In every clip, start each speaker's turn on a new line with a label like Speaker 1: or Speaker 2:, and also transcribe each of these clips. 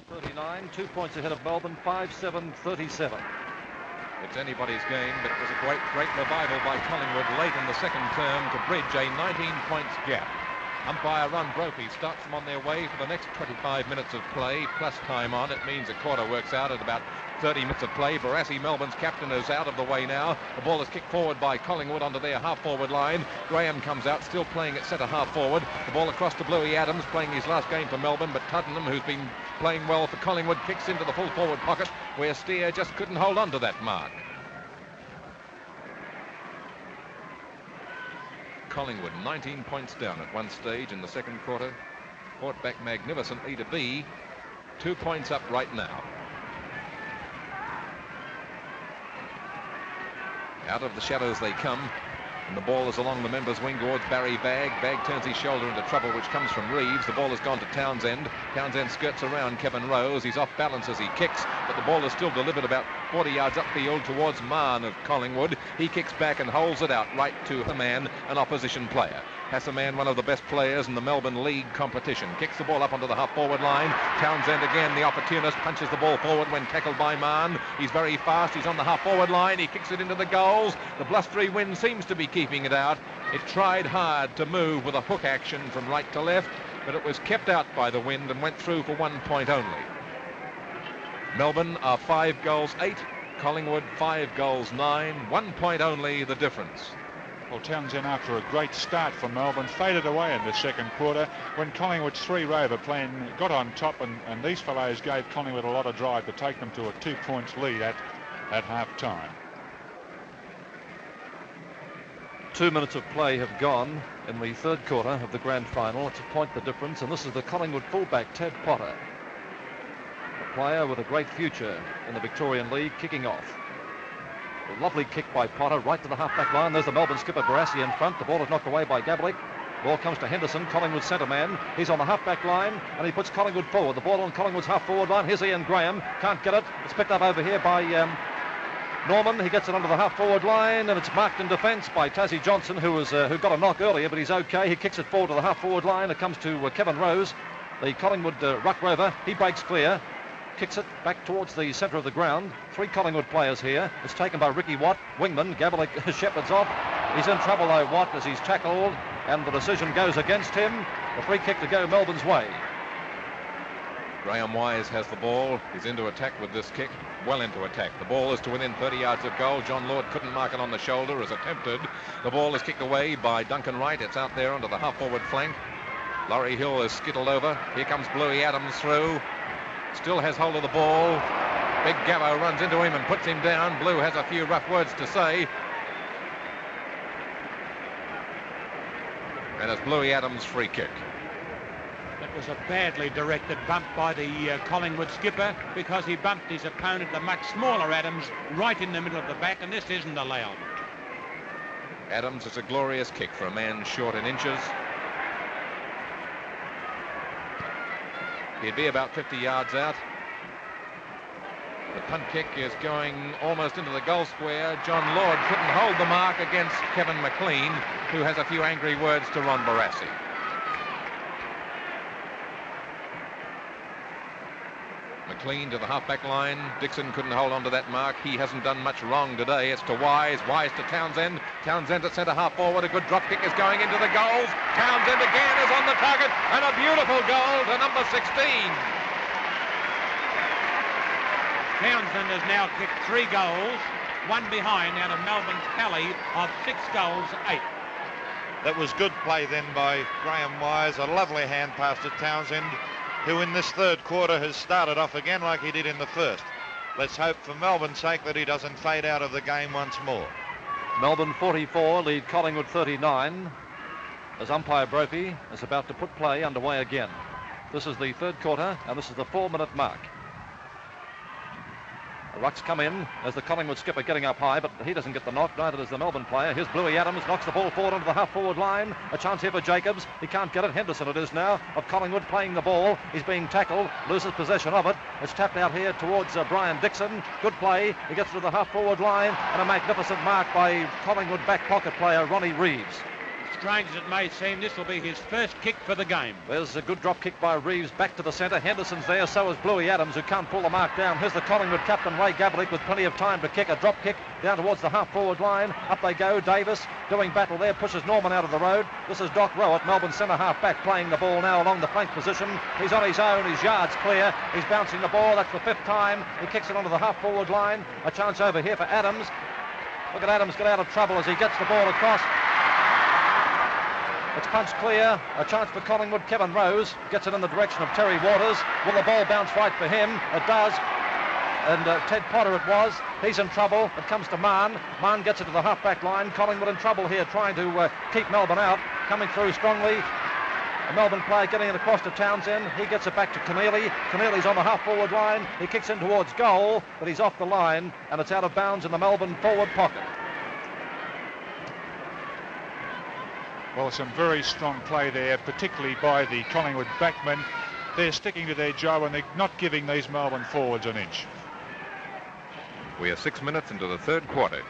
Speaker 1: 39, 2 points ahead of Melbourne, 5-7-37.
Speaker 2: It's anybody's game, but it was a great revival by Collingwood late in the second term to bridge a 19-points gap. Umpire Ron Brophy starts them on their way for the next 25 minutes of play, plus time on. It means a quarter works out at about 30 minutes of play. Barassi, Melbourne's captain, is out of the way now. The ball is kicked forward by Collingwood onto their half-forward line. Graham comes out, still playing at centre half-forward. The ball across to Bluey Adams, playing his last game for Melbourne, but Tottenham, who's been playing well for Collingwood, kicks into the full-forward pocket, where Steer just couldn't hold on to that mark. Collingwood 19 points down at one stage in the second quarter, fought back magnificently to be 2 points up right now. Out of the shadows they come, and the ball is along the members' wing towards Barry Bagg. Bagg turns his shoulder into trouble, which comes from Reeves. The ball has gone to Townsend. Townsend skirts around Kevin Rose. He's off balance as he kicks, but the ball is still delivered about 40 yards upfield towards Mahon of Collingwood. He kicks back and holds it out right to Hassaman, an opposition player. Hassaman, one of the best players in the Melbourne League competition, kicks the ball up onto the half-forward line. Townsend again, the opportunist, punches the ball forward when tackled by Mahon. He's very fast. He's on the half-forward line. He kicks it into the goals. The blustery wind seems to be keeping it out. It tried hard to move with a hook action from right to left, but it was kept out by the wind and went through for 1 point only. Melbourne are 5 goals 8, Collingwood 5 goals 9, 1 point only the difference.
Speaker 3: Well, Townsend, after a great start for Melbourne, faded away in the second quarter when Collingwood's 3 rover plan got on top, and these fellows gave Collingwood a lot of drive to take them to a 2 points lead at half-time.
Speaker 1: 2 minutes of play have gone in the third quarter of the grand final. It's a point the difference, and this is the Collingwood fullback, Ted Potter, a player with a great future in the Victorian League, kicking off. A lovely kick by Potter right to the half-back line. There's the Melbourne skipper, Barassi, in front. The ball is knocked away by Gabalik. Ball comes to Henderson, Collingwood's centre man. He's on the half-back line, and he puts Collingwood forward. The ball on Collingwood's half-forward line. Here's Ian Graham. Can't get it. It's picked up over here by Norman. He gets it onto the half-forward line, and it's marked in defence by Tassie Johnson, who got a knock earlier, but he's okay. He kicks it forward to the half-forward line. It comes to Kevin Rose, the Collingwood ruck rover. He breaks clear, kicks it back towards the centre of the ground. 3 Collingwood players here. It's taken by Ricky Watt, wingman. Gabalik shepherds off. He's in trouble though, Watt, as he's tackled, and the decision goes against him. The free kick to go Melbourne's way.
Speaker 2: Graham Wise has the ball. He's into attack with this kick. Well into attack. The ball is to within 30 yards of goal. John Lord couldn't mark it on the shoulder as attempted. The ball is kicked away by Duncan Wright. It's out there onto the half-forward flank. Laurie Hill is skittled over. Here comes Bluey Adams through. Still has hold of the ball. Big Gavo runs into him and puts him down. Blue has a few rough words to say. And it's Bluey Adams' free kick.
Speaker 4: That was a badly directed bump by the Collingwood skipper, because he bumped his opponent, the much smaller Adams, right in the middle of the back, and this isn't allowed.
Speaker 2: Adams is a glorious kick for a man short in inches. He'd be about 50 yards out. The punt kick is going almost into the goal square. John Lord couldn't hold the mark against Kevin McLean, who has a few angry words to Ron Barassi. McLean to the half-back line. Dixon couldn't hold on to that mark. He hasn't done much wrong today. It's to Wise. Wise to Townsend. Townsend at centre half forward. A good drop kick is going into the goals. Townsend again is on the target, and a beautiful goal to number 16.
Speaker 4: Townsend has now kicked 3 goals, 1 behind out of Melbourne's tally of 6 goals 8.
Speaker 5: That was good play then by Graham Wise. A lovely hand pass to Townsend, who in this third quarter has started off again like he did in the first. Let's hope for Melbourne's sake that he doesn't fade out of the game once more.
Speaker 1: Melbourne 44, lead Collingwood 39, as umpire Brophy is about to put play underway again. This is the third quarter, and this is the 4-minute mark. The rucks come in as the Collingwood skipper getting up high, but he doesn't get the knock, neither does the Melbourne player. Here's Bluey Adams, knocks the ball forward onto the half-forward line. A chance here for Jacobs. He can't get it. Henderson it is now, of Collingwood, playing the ball. He's being tackled, loses possession of it. It's tapped out here towards Brian Dixon. Good play. He gets to the half-forward line, and a magnificent mark by Collingwood back pocket player Ronnie Reeves.
Speaker 4: Strange as it may seem, this will be his first kick for the game.
Speaker 1: There's a good drop kick by Reeves back to the centre. Henderson's there, so is Bluey Adams, who can't pull the mark down. Here's the Collingwood captain, Ray Gavlik, with plenty of time to kick. A drop kick down towards the half-forward line. Up they go. Davis doing battle there, pushes Norman out of the road. This is Doc Rowett, Melbourne centre half-back, playing the ball now along the flank position. He's on his own. His yards clear. He's bouncing the ball. That's the 5th time. He kicks it onto the half-forward line. A chance over here for Adams. Look at Adams get out of trouble as he gets the ball across. It's punched clear. A chance for Collingwood. Kevin Rose gets it in the direction of Terry Waters. Will the ball bounce right for him? It does. And Ted Potter it was. He's in trouble. It comes to Mann. Mann gets it to the half-back line. Collingwood in trouble here, trying to keep Melbourne out. Coming through strongly. A Melbourne player getting it across to Townsend. He gets it back to Keneally. Keneally's on the half-forward line. He kicks in towards goal, but he's off the line, and it's out of bounds in the Melbourne forward pocket.
Speaker 3: Well, some very strong play there, particularly by the Collingwood backmen. They're sticking to their job and they're not giving these Melbourne forwards an inch.
Speaker 2: We are 6 minutes into the third quarter.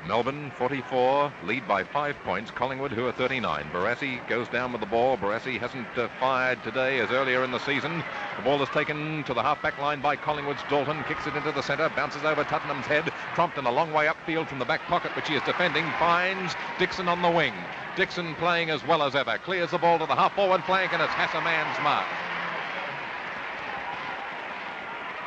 Speaker 2: Melbourne 44, lead by 5 points. Collingwood, who are 39. Barassi goes down with the ball. Barassi hasn't fired today as earlier in the season. The ball is taken to the half-back line by Collingwood's Dalton. Kicks it into the centre, bounces over Tottenham's head. Crompton a long way upfield from the back pocket, which he is defending. Finds Dixon on the wing. Dixon playing as well as ever. Clears the ball to the half-forward flank, and it's Hassaman's mark.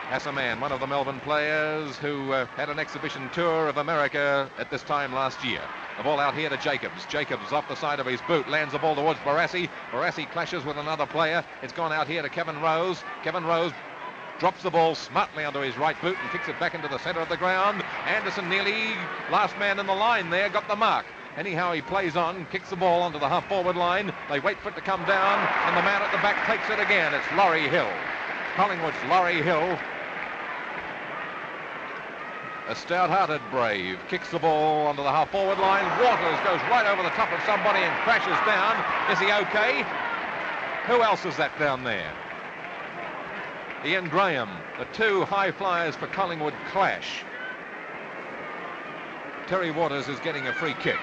Speaker 2: Hassaman, one of the Melbourne players who had an exhibition tour of America at this time last year. The ball out here to Jacobs. Jacobs off the side of his boot, lands the ball towards Barassi. Barassi clashes with another player. It's gone out here to Kevin Rose. Kevin Rose drops the ball smartly onto his right boot and kicks it back into the centre of the ground. Anderson nearly, last man in the line there, got the mark. Anyhow, he plays on, kicks the ball onto the half-forward line. They wait for it to come down, and the man at the back takes it again. It's Laurie Hill. Collingwood's Laurie Hill. A stout-hearted brave kicks the ball onto the half-forward line. Waters goes right over the top of somebody and crashes down. Is he okay? Who else is that down there? Ian Graham. The two high flyers for Collingwood clash. Terry Waters is getting a free kick.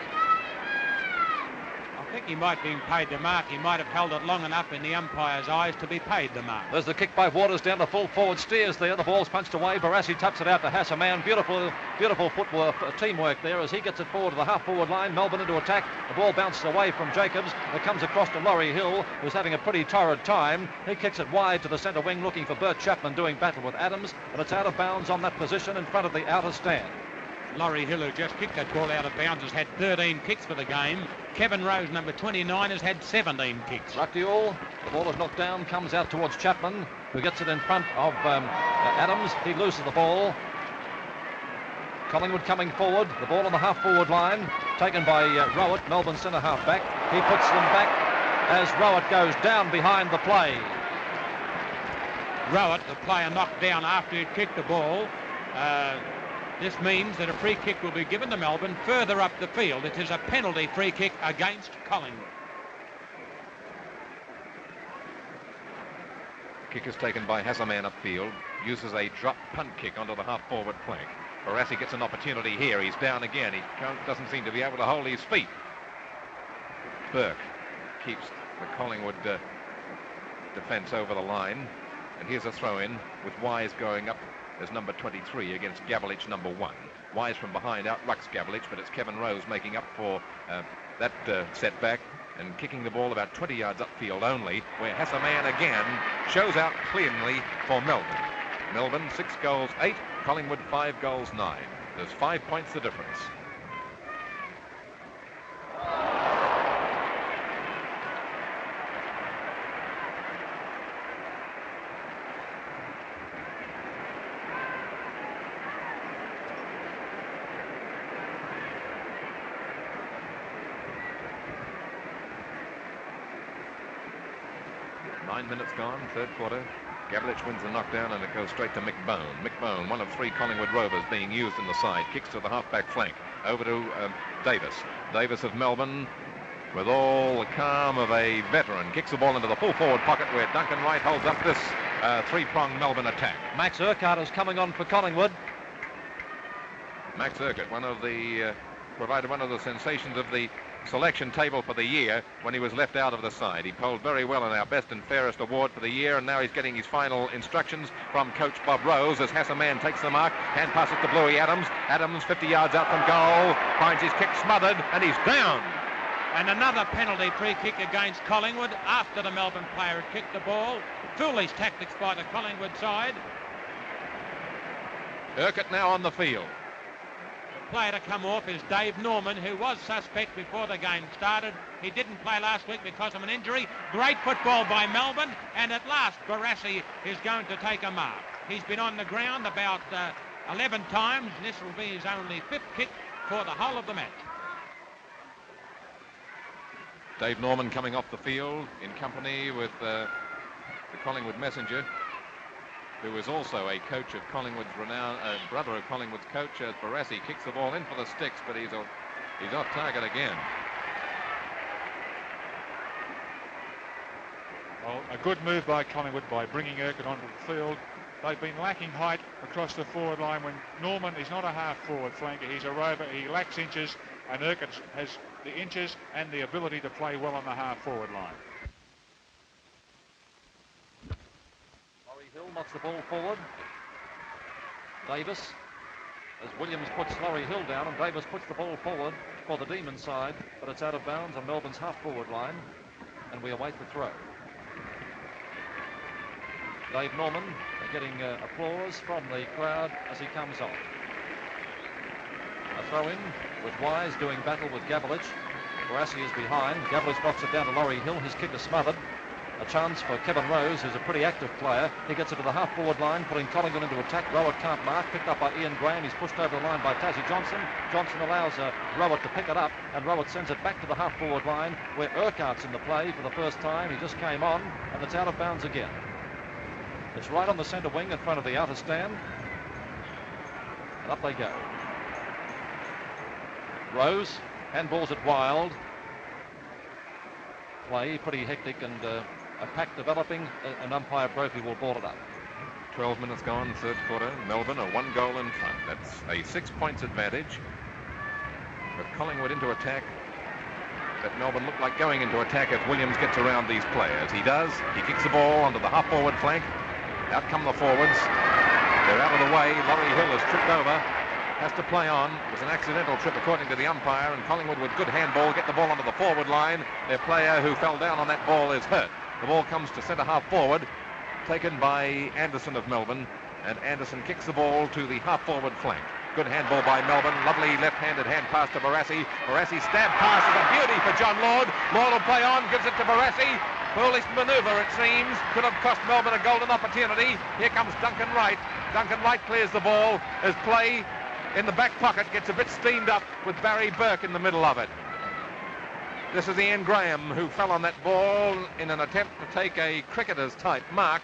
Speaker 4: I think he might be paid the mark. He might have held it long enough in the umpire's eyes to be paid the mark.
Speaker 1: There's the kick by Waters down the full forward, steers there. The ball's punched away. Barassi taps it out to Hassaman. Beautiful footwork, teamwork there as he gets it forward to the half-forward line. Melbourne into attack. The ball bounces away from Jacobs. It comes across to Laurie Hill, who's having a pretty torrid time. He kicks it wide to the centre wing, looking for Bert Chapman, doing battle with Adams, and it's out of bounds on that position in front of the outer stand.
Speaker 4: Laurie Hill, who just kicked that ball out of bounds, has had 13 kicks for the game. Kevin Rose, number 29, has had 17 kicks.
Speaker 1: Ruckdiel, the ball is knocked down, comes out towards Chapman, who gets it in front of Adams. He loses the ball. Collingwood coming forward, the ball on the half-forward line, taken by Rowett, Melbourne centre half-back. He puts them back as Rowett goes down behind the play.
Speaker 4: Rowett, the player knocked down after he'd kicked the ball. This means that a free kick will be given to Melbourne further up the field. It is a penalty free kick against Collingwood.
Speaker 2: Kick is taken by Hassaman upfield. Uses a drop punt kick onto the half-forward flank. Barassi gets an opportunity here. He's down again. He doesn't seem to be able to hold his feet. Burke keeps the Collingwood defence over the line. And here's a throw-in with Wise going up as number 23 against Gavlich, number 1. Wise from behind outrucks Gavlich, but it's Kevin Rose making up for that setback and kicking the ball about 20 yards upfield only, where Hassaman again shows out cleanly for Melbourne. Melbourne 6 goals 8, Collingwood 5 goals 9. There's 5 points the difference. Minutes gone, third quarter. Gavlich wins the knockdown and it goes straight to McBone. McBone, one of 3 Collingwood Rovers being used in the side, kicks to the half-back flank. Over to Davis. Davis of Melbourne, with all the calm of a veteran, kicks the ball into the full forward pocket where Duncan Wright holds up this 3-pronged Melbourne attack.
Speaker 1: Max Urquhart is coming on for Collingwood.
Speaker 2: Max Urquhart, provided one of the sensations of the selection table for the year when he was left out of the side. He polled very well in our best and fairest award for the year, and now he's getting his final instructions from coach Bob Rose as Hassaman takes the mark. Hand passes to Bluey Adams. Adams 50 yards out from goal, finds his kick smothered, and he's down.
Speaker 4: And another penalty free kick against Collingwood after the Melbourne player had kicked the ball. Foolish tactics by the Collingwood side.
Speaker 2: Urquhart now on the field.
Speaker 4: Player to come off is Dave Norman, who was suspect before the game started. He didn't play last week because of an injury. Great football by Melbourne, and at last Barassi is going to take a mark. He's been on the ground about 11 times, and this will be his only 5th kick for the whole of the match.
Speaker 2: Dave Norman coming off the field in company with the Collingwood messenger, who is also a coach of Collingwood's renowned brother of Collingwood's coach. As Barassi kicks the ball in for the sticks, but he's off target again.
Speaker 3: Well, a good move by Collingwood by bringing Urquhart onto the field. They've been lacking height across the forward line when Norman is not a half-forward flanker. He's a rover. He lacks inches, and Urquhart has the inches and the ability to play well on the half-forward line.
Speaker 1: Hill knocks the ball forward. Davis, as Williams puts Laurie Hill down, and Davis puts the ball forward for the Demon side, but it's out of bounds on Melbourne's half-forward line, and we await the throw. Dave Norman getting applause from the crowd as he comes off. A throw-in with Wise doing battle with Gavlich. Barassi is behind. Gavlich knocks it down to Laurie Hill. His kick is smothered. A chance for Kevin Rose, who's a pretty active player. He gets it to the half-forward line, putting Collingwood into attack. Rowett can't mark. Picked up by Ian Graham. He's pushed over the line by Tassie Johnson. Johnson allows Rowett to pick it up, and Rowett sends it back to the half-forward line, where Urquhart's in the play for the first time. He just came on, and it's out of bounds again. It's right on the centre wing in front of the outer stand. And up they go. Rose handballs it wild. Play pretty hectic, and a pack developing. An umpire Brophy will ball it up.
Speaker 2: 12 minutes gone, third quarter. Melbourne are 1 goal in front. That's a 6 points advantage. With Collingwood into attack, but Melbourne look like going into attack if Williams gets around these players. He does. He kicks the ball onto the half-forward flank. Out come the forwards. They're out of the way. Laurie Hill is tripped over. Has to play on. It was an accidental trip according to the umpire, and Collingwood with good handball get the ball onto the forward line. Their player who fell down on that ball is hurt. The ball comes to centre half forward, taken by Anderson of Melbourne, and Anderson kicks the ball to the half forward flank. Good handball by Melbourne. Lovely left-handed hand pass to Barassi. Barassi stab pass is a beauty for John Lord. Lord will play on, gives it to Barassi. Foolish manoeuvre, it seems. Could have cost Melbourne a golden opportunity. Here comes Duncan Wright. Duncan Wright clears the ball as play in the back pocket gets a bit steamed up with Barry Burke in the middle of it. This is Ian Graham, who fell on that ball in an attempt to take a cricketer's type mark.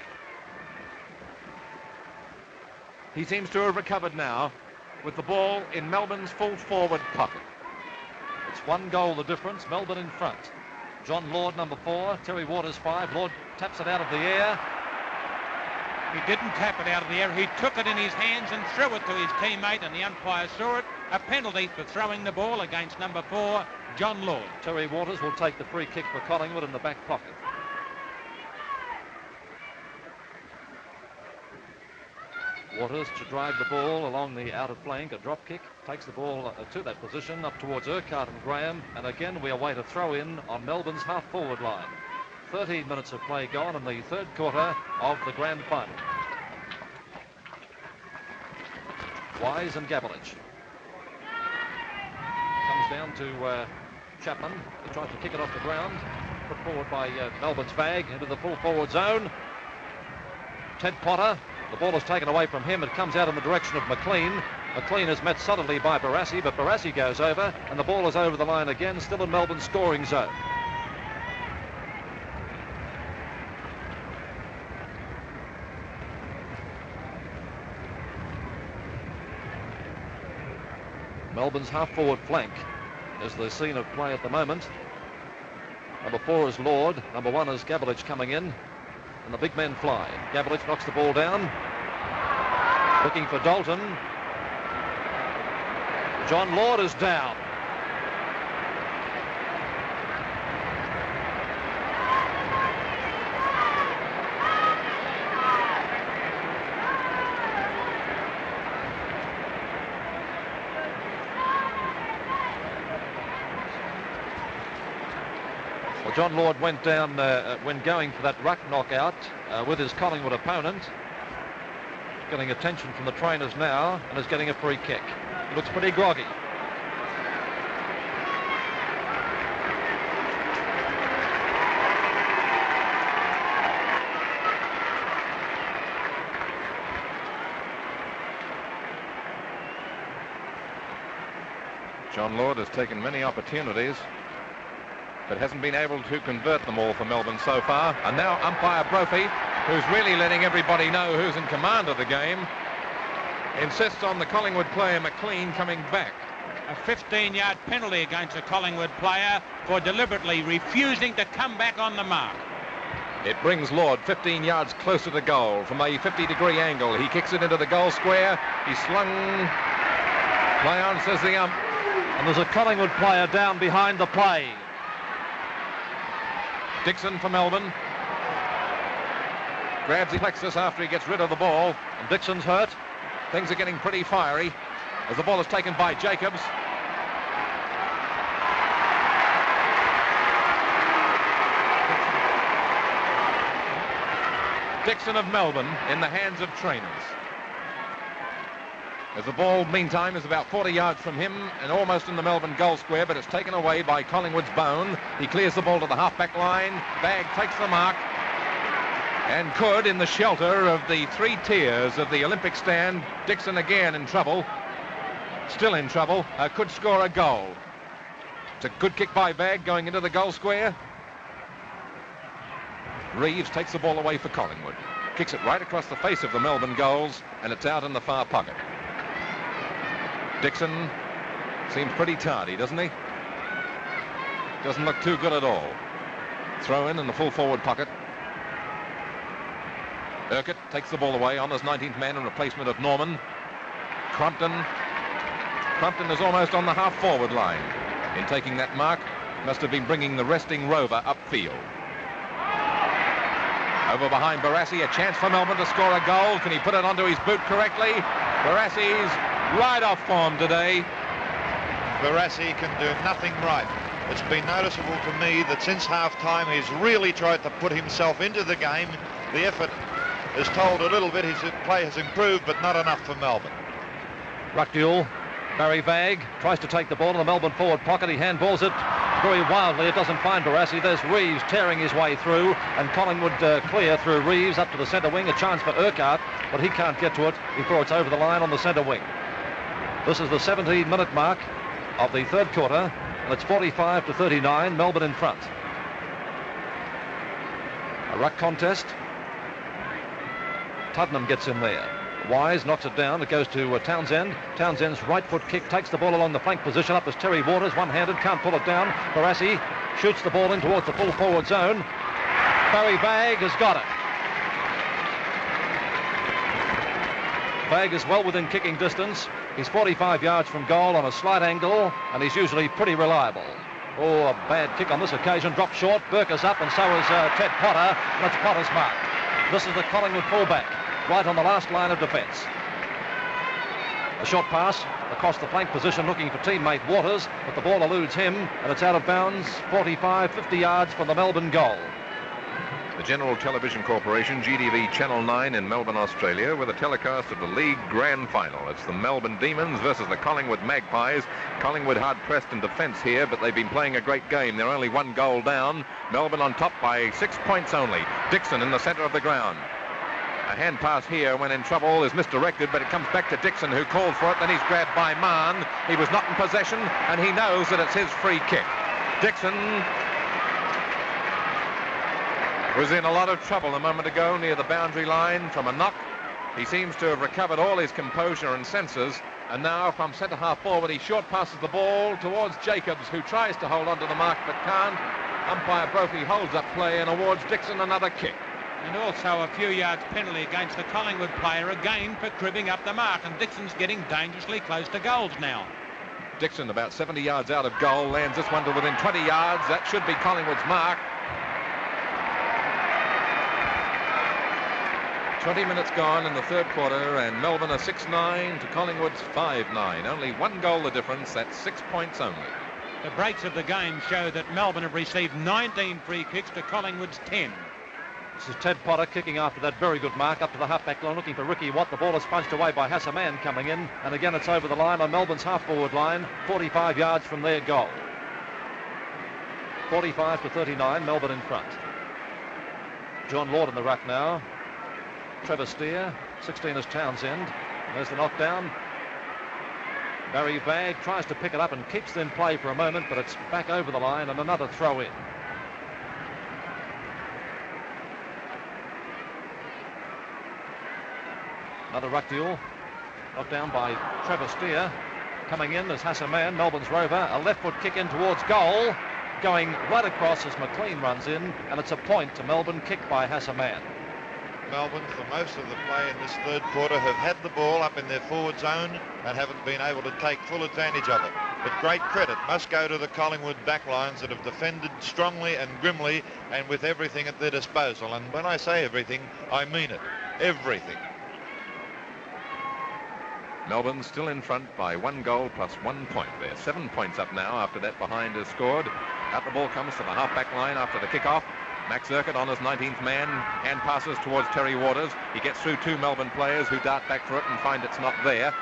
Speaker 2: He seems to have recovered now with the ball in Melbourne's full forward pocket.
Speaker 1: It's 1 goal the difference. Melbourne in front. John Lord, number 4. Terry Waters, 5. Lord taps it out of the air.
Speaker 4: He didn't tap it out of the air. He took it in his hands and threw it to his teammate, and the umpire saw it. A penalty for throwing the ball against number 4, John Lord.
Speaker 1: Terry Waters will take the free kick for Collingwood in the back pocket. Waters to drive the ball along the outer flank, a drop kick, takes the ball to that position up towards Urquhart and Graham, and again we await a throw-in on Melbourne's half-forward line. 13 minutes of play gone in the third quarter of the grand final. Wise and Gavlich. Comes down to Chapman. He tries to kick it off the ground. Put forward by Melbourne's bag into the full forward zone. Ted Potter. The ball is taken away from him. It comes out in the direction of McLean. McLean is met suddenly by Barassi, but Barassi goes over, and the ball is over the line again, still in Melbourne's scoring zone. Melbourne's half-forward flank is the scene of play at the moment. Number 4 is Lord. Number 1 is Gavlich coming in. And the big men fly. Gavlich knocks the ball down. Looking for Dalton. John Lord is down. John Lord went down when going for that ruck knockout with his Collingwood opponent. Getting attention from the trainers now and is getting a free kick. He looks pretty groggy.
Speaker 2: John Lord has taken many opportunities, but hasn't been able to convert them all for Melbourne so far. And now umpire Brophy, who's really letting everybody know who's in command of the game, insists on the Collingwood player McLean coming back.
Speaker 4: A 15-yard penalty against a Collingwood player for deliberately refusing to come back on the mark.
Speaker 2: It brings Lord 15 yards closer to goal from a 50-degree angle. He kicks it into the goal square. He's slung. Play on, says the ump.
Speaker 1: And there's a Collingwood player down behind the play.
Speaker 2: Dixon for Melbourne. Grabs the plexus after he gets rid of the ball.
Speaker 1: And Dixon's hurt.
Speaker 2: Things are getting pretty fiery as the ball is taken by Jacobs. Dixon of Melbourne in the hands of trainers. As the ball, meantime, is about 40 yards from him and almost in the Melbourne goal square, but it's taken away by Collingwood's Bone. He clears the ball to the half-back line. Bagg takes the mark and could, in the shelter of the three tiers of the Olympic stand, Dixon again in trouble, still in trouble, could score a goal. It's a good kick by Bagg going into the goal square. Reeves takes the ball away for Collingwood. Kicks it right across the face of the Melbourne goals, and it's out in the far pocket. Dixon seems pretty tardy, doesn't he? Doesn't look too good at all. Throw in the full forward pocket. Urquhart takes the ball away on his 19th man in replacement of Norman. Crumpton is almost on the half forward line. In taking that mark, must have been bringing the resting Rover upfield. Over behind Barassi, a chance for Melbourne to score a goal. Can he put it onto his boot correctly? Barassi's right off form today.
Speaker 5: Barassi can do nothing right. It's been noticeable to me that since half-time he's really tried to put himself into the game. The effort is told a little bit. His play has improved, but not enough for Melbourne.
Speaker 1: Ruck duel. Barry Bagg tries to take the ball in the Melbourne forward pocket. He handballs it very wildly. It doesn't find Barassi. There's Reeves tearing his way through, and Collingwood clear through Reeves up to the centre wing. A chance for Urquhart, but he can't get to it before it's over the line on the centre wing. This is the 17-minute mark of the third quarter, and it's 45-39, Melbourne in front. A ruck contest. Tuddenham gets in there. Wise knocks it down. It goes to Townsend. Townsend's right foot kick takes the ball along the flank position. Up is Terry Waters, one-handed, can't pull it down. Barassi shoots the ball in towards the full forward zone. Barry Bagg has got it. Bagg is well within kicking distance. He's 45 yards from goal on a slight angle, and he's usually pretty reliable. Oh, a bad kick on this occasion. Dropped short. Burke is up, and so is Ted Potter. And it's Potter's mark. This is the Collingwood fullback, right on the last line of defence. A short pass across the flank position looking for teammate Waters, but the ball eludes him, and it's out of bounds 45-50 yards from the Melbourne goal.
Speaker 2: The General Television Corporation, GTV Channel 9 in Melbourne, Australia, with a telecast of the League Grand Final. It's the Melbourne Demons versus the Collingwood Magpies. Collingwood hard-pressed in defence here, but they've been playing a great game. They're only one goal down. Melbourne on top by 6 points only. Dixon in the centre of the ground. A hand pass here when in trouble is misdirected, but it comes back to Dixon, who called for it. Then he's grabbed by Mann. He was not in possession, and he knows that it's his free kick. Dixon was in a lot of trouble a moment ago near the boundary line from a knock. He seems to have recovered all his composure and senses, and now from centre half forward he short passes the ball towards Jacobs, who tries to hold on to the mark but can't. Umpire Brophy holds up play and awards Dixon another kick.
Speaker 4: And also a few yards penalty against the Collingwood player again for cribbing up the mark, and Dixon's getting dangerously close to goals now.
Speaker 2: Dixon about 70 yards out of goal, lands this one to within 20 yards. That should be Collingwood's mark. 20 minutes gone in the third quarter, and Melbourne are 6-9 to Collingwood's 5-9. Only one goal the difference. That's 6 points only.
Speaker 4: The breaks of the game show that Melbourne have received 19 free kicks to Collingwood's 10.
Speaker 1: This is Ted Potter kicking after that very good mark up to the half-back line, looking for Ricky Watt. The ball is punched away by Hassaman coming in, and again it's over the line on Melbourne's half-forward line, 45 yards from their goal. 45-39, Melbourne in front. John Lord in the ruck now. Trevor Steer, 16 is Townsend. There's the knockdown. Barry Bagg tries to pick it up and keeps it in play for a moment, but it's back over the line and another throw in. Another ruck duel. Knocked down by Trevor Steer. Coming in as Hassaman, Melbourne's rover. A left foot kick in towards goal. Going right across as McLean runs in, and it's a point to Melbourne, kicked by Hassaman.
Speaker 5: Melbourne, for most of the play in this third quarter, have had the ball up in their forward zone and haven't been able to take full advantage of it. But great credit must go to the Collingwood backlines that have defended strongly and grimly and with everything at their disposal. And when I say everything, I mean it. Everything.
Speaker 2: Melbourne still in front by 1 goal plus 1 point. They're 7 points up now after that behind is scored. Out the ball comes to the half-back line after the kick-off. Max Zirkett on his 19th man, hand passes towards Terry Waters. He gets through 2 Melbourne players who dart back for it and find it's not there.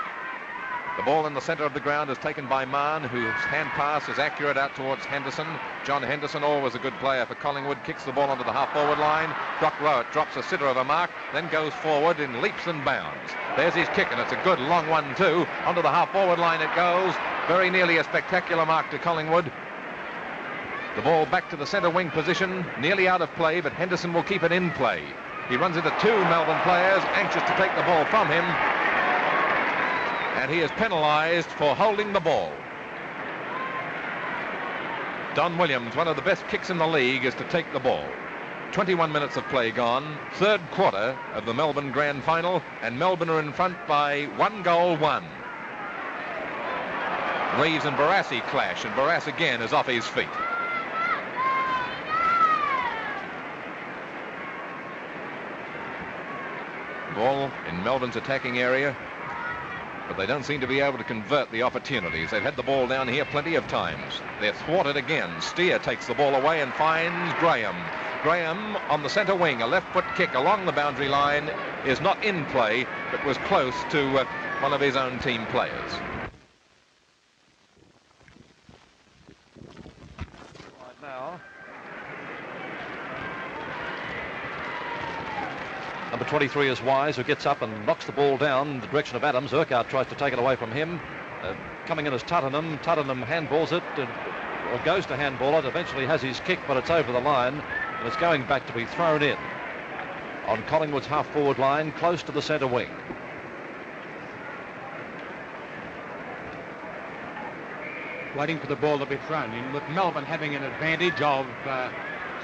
Speaker 2: The ball in the centre of the ground is taken by Mann, whose hand pass is accurate out towards Henderson. John Henderson, always a good player for Collingwood, kicks the ball onto the half-forward line. Brock Rowett drops a sitter of a mark, then goes forward in leaps and bounds. There's his kick, and it's a good long one too. Onto the half-forward line it goes. Very nearly a spectacular mark to Collingwood. The ball back to the centre wing position, nearly out of play, but Henderson will keep it in play. He runs into 2 Melbourne players, anxious to take the ball from him. And he is penalised for holding the ball. Don Williams, one of the best kicks in the league, is to take the ball. 21 minutes of play gone. Third quarter of the Melbourne Grand Final, and Melbourne are in front by 1 goal, 1. Reeves and Barassi clash, and Barras again is off his feet. Ball in Melbourne's attacking area, but they don't seem to be able to convert the opportunities. They've had the ball down here plenty of times. They're thwarted again. Steer takes the ball away and finds Graham. Graham on the centre wing, a left foot kick along the boundary line, is not in play, but was close to one of his own team players.
Speaker 1: Right now, number 23 is Wise, who gets up and knocks the ball down in the direction of Adams. Urquhart tries to take it away from him. Coming in as Tuttenham. Tuttenham handballs it, or goes to handball it. Eventually has his kick, but it's over the line, and it's going back to be thrown in on Collingwood's half-forward line, close to the centre wing.
Speaker 4: Waiting for the ball to be thrown in, with Melbourne having an advantage of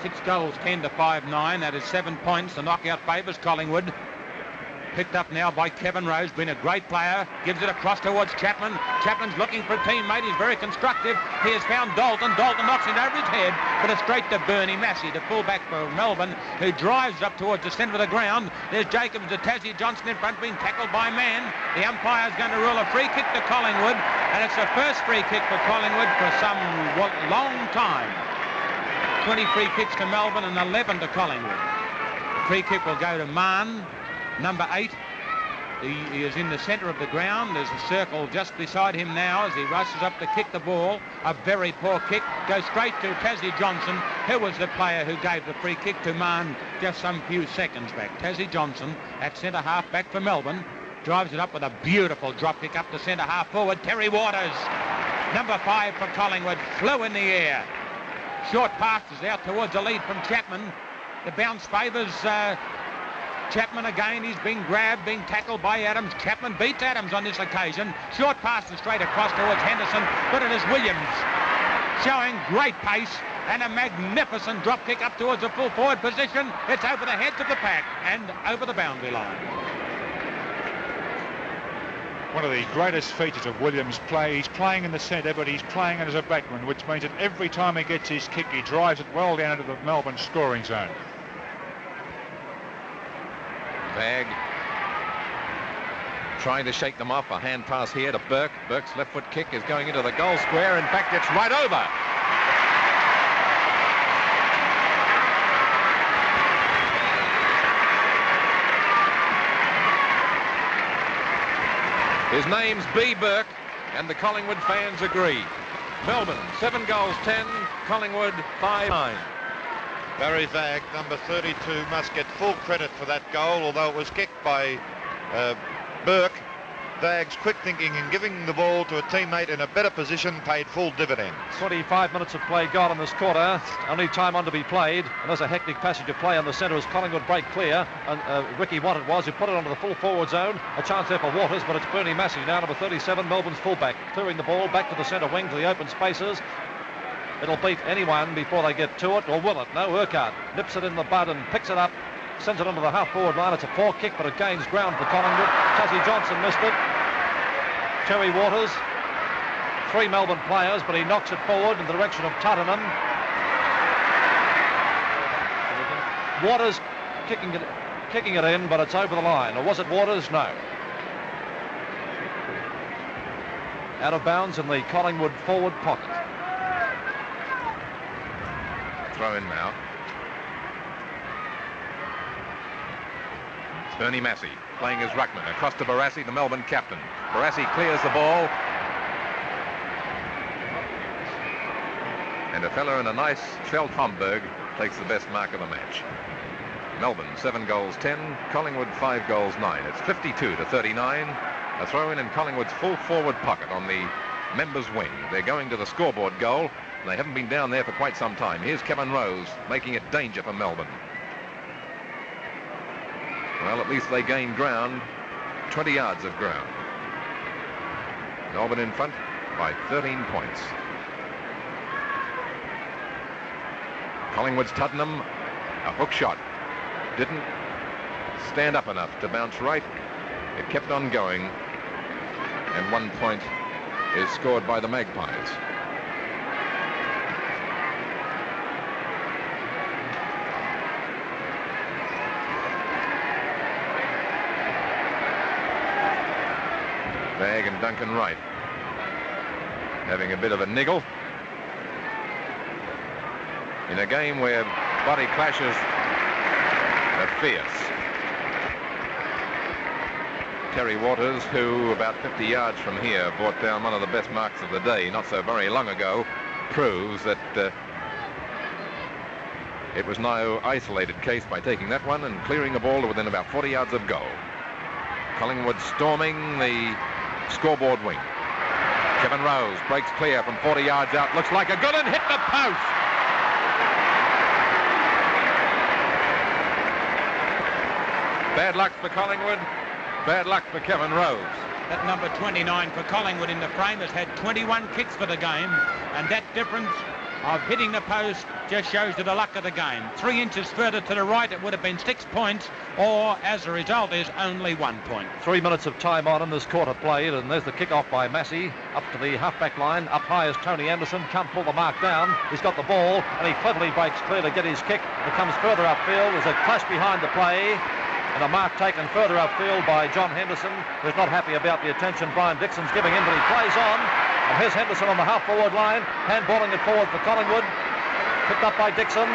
Speaker 4: 6 goals, 10-5-9. That is 7 points. The knockout favours Collingwood. Picked up now by Kevin Rose, been a great player. Gives it across towards Chapman. Chapman's looking for a teammate. He's very constructive. He has found Dalton. Dalton knocks it over his head, but it's straight to Bernie Massey, the fullback for Melbourne, who drives up towards the centre of the ground. There's Jacobs to Tassie Johnson in front, being tackled by Mann. The umpire's going to rule a free kick to Collingwood, and it's the first free kick for Collingwood for some long time. 20 free kicks to Melbourne and 11 to Collingwood. The free kick will go to Mann, number 8. He is in the centre of the ground. There's a circle just beside him now as he rushes up to kick the ball. A very poor kick. Goes straight to Tassie Johnson, who was the player who gave the free kick to Mann just some few seconds back. Tassie Johnson at centre half back for Melbourne. Drives it up with a beautiful drop kick up to centre half forward. Terry Waters, number 5 for Collingwood, flew in the air. Short passes out towards the lead from Chapman. The bounce favours Chapman again. He's being grabbed, being tackled by Adams. Chapman beats Adams on this occasion. Short pass and straight across towards Henderson, but it is Williams showing great pace and a magnificent drop kick up towards the full forward position. It's over the heads of the pack and over the boundary line.
Speaker 3: One of the greatest features of Williams' play, he's playing in the centre, but he's playing it as a backman, which means that every time he gets his kick, he drives it well down into the Melbourne scoring zone.
Speaker 2: Bagg trying to shake them off. A hand pass here to Burke. Burke's left foot kick is going into the goal square. In fact, it's right over. His name's B. Burke, and the Collingwood fans agree. Melbourne, 7 goals 10, Collingwood 5-9.
Speaker 5: Barry Vagg, number 32, must get full credit for that goal, although it was kicked by Burke. Vagg's quick thinking and giving the ball to a teammate in a better position paid full dividends.
Speaker 1: 25 minutes of play gone in this quarter. Only time on to be played. And there's a hectic passage of play on the centre as Collingwood break clear. And Ricky Watt it was who put it onto the full forward zone. A chance there for Waters, but it's Bernie Massey now, number 37, Melbourne's fullback, clearing the ball back to the centre wing to the open spaces. It'll beat anyone before they get to it, or will it? No, Urquhart nips it in the bud and picks it up, sends it onto the half-forward line. It's a poor kick, but it gains ground for Collingwood. Tassie Johnson missed it. Terry Waters, 3 Melbourne players, but he knocks it forward in the direction of Tottenham. Waters kicking it in, but it's over the line. Or was it Waters? No. Out of bounds in the Collingwood forward pocket.
Speaker 2: Throw in now. Bernie Massey playing as ruckman across to Barassi, the Melbourne captain. Barassi clears the ball. And a fella in a nice felt Homburg takes the best mark of the match. Melbourne 7 goals 10, Collingwood 5 goals 9. It's 52-39. A throw in Collingwood's full forward pocket on the members' wing. They're going to the scoreboard goal. They haven't been down there for quite some time. Here's Kevin Rose making it danger for Melbourne. Well, at least they gained ground, 20 yards of ground. Melbourne in front by 13 points. Collingwood's Tottenham, a hook shot. Didn't stand up enough to bounce right. It kept on going, and 1 point is scored by the Magpies. Vagg and Duncan Wright having a bit of a niggle in a game where body clashes are fierce. Terry Waters, who about 50 yards from here brought down one of the best marks of the day not so very long ago, proves that it was no isolated case by taking that one and clearing the ball to within about 40 yards of goal. Collingwood storming the scoreboard wing. Kevin Rose breaks clear from 40 yards out. Looks like a good one. Hit the post. Bad luck for Collingwood. Bad luck for Kevin Rose.
Speaker 4: That number 29 for Collingwood in the frame has had 21 kicks for the game, and that difference of hitting the post just shows you the luck of the game. 3 inches further to the right, it would have been 6 points, or as a result is only 1 point.
Speaker 1: 3 minutes of time on in this quarter played, and there's the kick-off by Massey up to the half-back line. Up high is Tony Anderson, can't pull the mark down. He's got the ball, and he cleverly breaks clear to get his kick. It comes further upfield. There's a clash behind the play, and a mark taken further upfield by John Henderson, who's not happy about the attention Brian Dixon's giving him, but he plays on. And here's Henderson on the half-forward line, handballing it forward for Collingwood. Picked up by Dixon.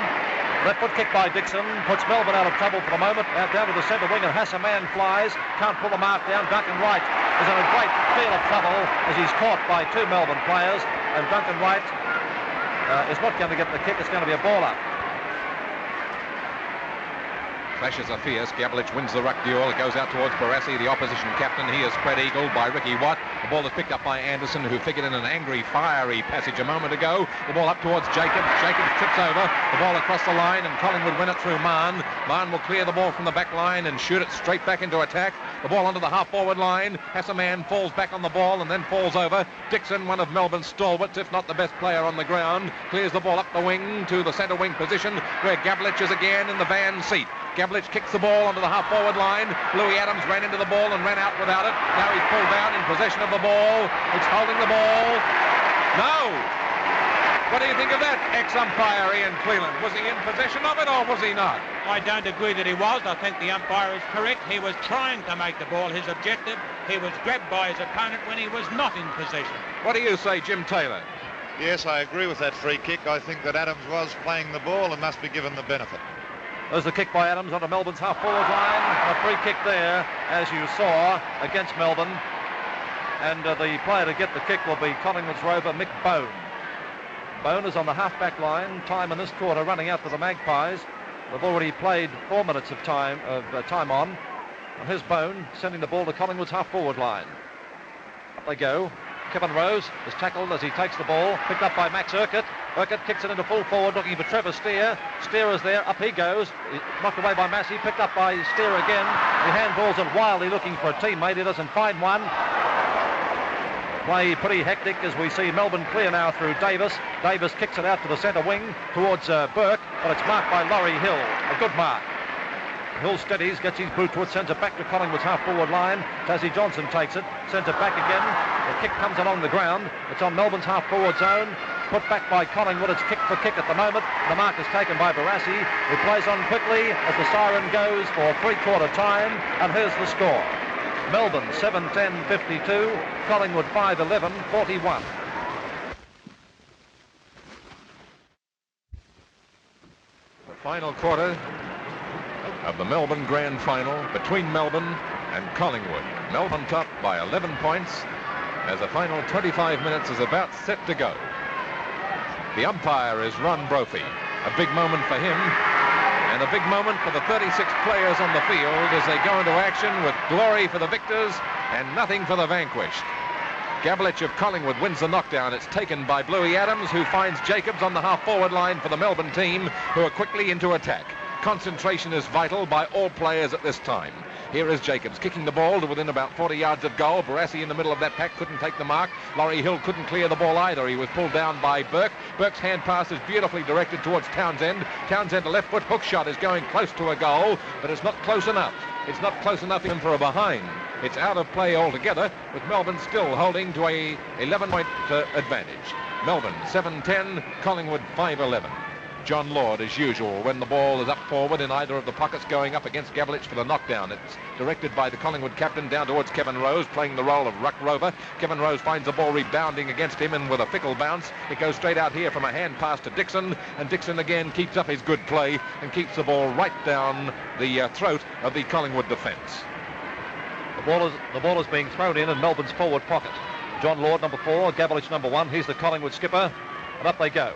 Speaker 1: Left foot kick by Dixon. Puts Melbourne out of trouble for the moment. Out down to the centre wing, and Hassaman flies. Can't pull the mark down. Duncan Wright is in a great deal of trouble as he's caught by 2 Melbourne players. And Duncan Wright is not going to get the kick. It's going to be a ball up.
Speaker 2: Clashes are fierce. Gablich wins the ruck duel. It goes out towards Barassi, the opposition captain. He is spread eagle by Ricky Watt. The ball is picked up by Anderson, who figured in an angry, fiery passage a moment ago. The ball up towards Jacobs. Jacobs trips over. The ball across the line, and Collingwood win it through Mann. Mann will clear the ball from the back line and shoot it straight back into attack. The ball onto the half-forward line. Hassaman falls back on the ball and then falls over. Dixon, one of Melbourne's stalwarts, if not the best player on the ground, clears the ball up the wing to the centre wing position, where Gablich is again in the van seat. Gablich kicks the ball onto the half-forward line. Louis Adams ran into the ball and ran out without it. Now he's pulled down in possession of the ball. It's holding the ball. No! What do you think of that, ex-umpire Ian Cleland? Was he in possession of it or was he not?
Speaker 4: I don't agree that he was. I think the umpire is correct. He was trying to make the ball his objective. He was grabbed by his opponent when he was not in possession.
Speaker 2: What do you say, Jim Taylor?
Speaker 5: Yes, I agree with that free kick. I think that Adams was playing the ball and must be given the benefit.
Speaker 1: There's the kick by Adams onto Melbourne's half-forward line. A free kick there, as you saw, against Melbourne. And the player to get the kick will be Collingwood's rover, Mick Bone. Bone is on the half-back line. Time in this quarter running out for the Magpies. They've already played 4 minutes of time on. And here's Bone sending the ball to Collingwood's half-forward line. Up they go. Kevin Rose is tackled as he takes the ball, picked up by Max Urquhart. Urquhart kicks it into full forward, looking for Trevor Steer. Steer is there, up he goes. He's knocked away by Massey, picked up by Steer again. He handballs it wildly, looking for a teammate. He doesn't find one. Play pretty hectic as we see Melbourne clear now through Davis. Davis kicks it out to the centre wing towards Burke, but it's marked by Laurie Hill. A good mark. Hill steadies, gets his boot to it, sends it back to Collingwood's half-forward line. Tassie Johnson takes it, sends it back again. The kick comes along the ground. It's on Melbourne's half-forward zone. Put back by Collingwood. It's kick for kick at the moment. The mark is taken by Barassi, who plays on quickly as the siren goes for three-quarter time. And here's the score. Melbourne 7-10-52, Collingwood 5-11-41.
Speaker 2: The final quarter of the Melbourne Grand Final between Melbourne and Collingwood. Melbourne top by 11 points as the final 25 minutes is about set to go. The umpire is Ron Brophy. A big moment for him and a big moment for the 36 players on the field as they go into action with glory for the victors and nothing for the vanquished. Gabelich of Collingwood wins the knockdown. It's taken by Bluey Adams, who finds Jacobs on the half-forward line for the Melbourne team, who are quickly into attack. Concentration is vital by all players at this time. Here is Jacobs kicking the ball to within about 40 yards of goal. Barassi in the middle of that pack couldn't take the mark. Laurie Hill couldn't clear the ball either. He was pulled down by Burke. Burke's hand pass is beautifully directed towards Townsend. Townsend, a left foot hook shot, is going close to a goal, but it's not close enough. It's not close enough even for a behind. It's out of play altogether, with Melbourne still holding to a 11-point advantage. Melbourne 7-10, Collingwood 5-11. John Lord, as usual, when the ball is up forward in either of the pockets, going up against Gabelich for the knockdown. It's directed by the Collingwood captain down towards Kevin Rose, playing the role of ruck rover. Kevin Rose finds the ball rebounding against him, and with a fickle bounce, it goes straight out here from a hand pass to Dixon, and Dixon again keeps up his good play and keeps the ball right down the throat of the Collingwood defence.
Speaker 1: The ball is being thrown in Melbourne's forward pocket. John Lord, number 4, Gabelich, number 1. He's the Collingwood skipper, and up they go.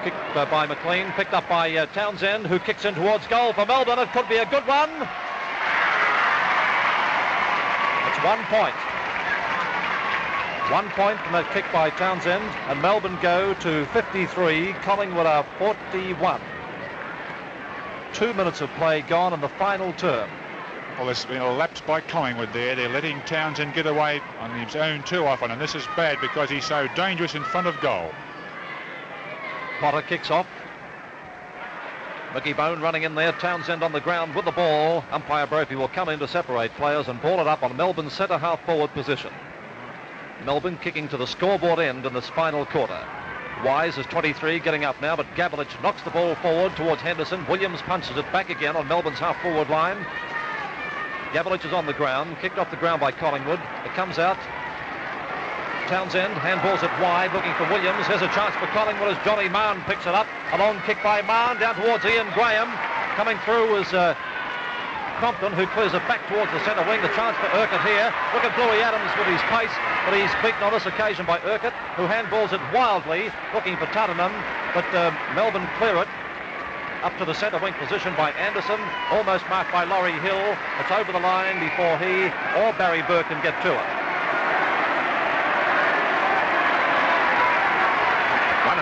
Speaker 1: Kicked by McLean, picked up by Townsend, who kicks in towards goal for Melbourne. It could be a good one. It's 1 point. 1 point from that kick by Townsend, and Melbourne go to 53. Collingwood are 41. 2 minutes of play gone in the final term.
Speaker 3: Well, there's been a lapse by Collingwood there. They're letting Townsend get away on his own too often, and this is bad because he's so dangerous in front of goal.
Speaker 1: Potter kicks off. Mickey Bone running in there. Townsend on the ground with the ball. Umpire Brophy will come in to separate players and ball it up on Melbourne's centre half forward position. Melbourne kicking to the scoreboard end in this final quarter. Wise is 23, getting up now, but Gabelich knocks the ball forward towards Henderson. Williams punches it back again on Melbourne's half forward line. Gabelich is on the ground, kicked off the ground by Collingwood. It comes out. Townsend handballs it wide, looking for Williams. Here's a chance for Collingwood as Johnny Mahon picks it up. A long kick by Mahon down towards Ian Graham. Coming through is Compton, who clears it back towards the centre wing. The chance for Urquhart here. Look at Bluey Adams with his pace, but he's beaten on this occasion by Urquhart, who handballs it wildly, looking for Tottenham, but Melbourne clear it. Up to the centre wing position by Anderson, almost marked by Laurie Hill. It's over the line before he or Barry Burke can get to it.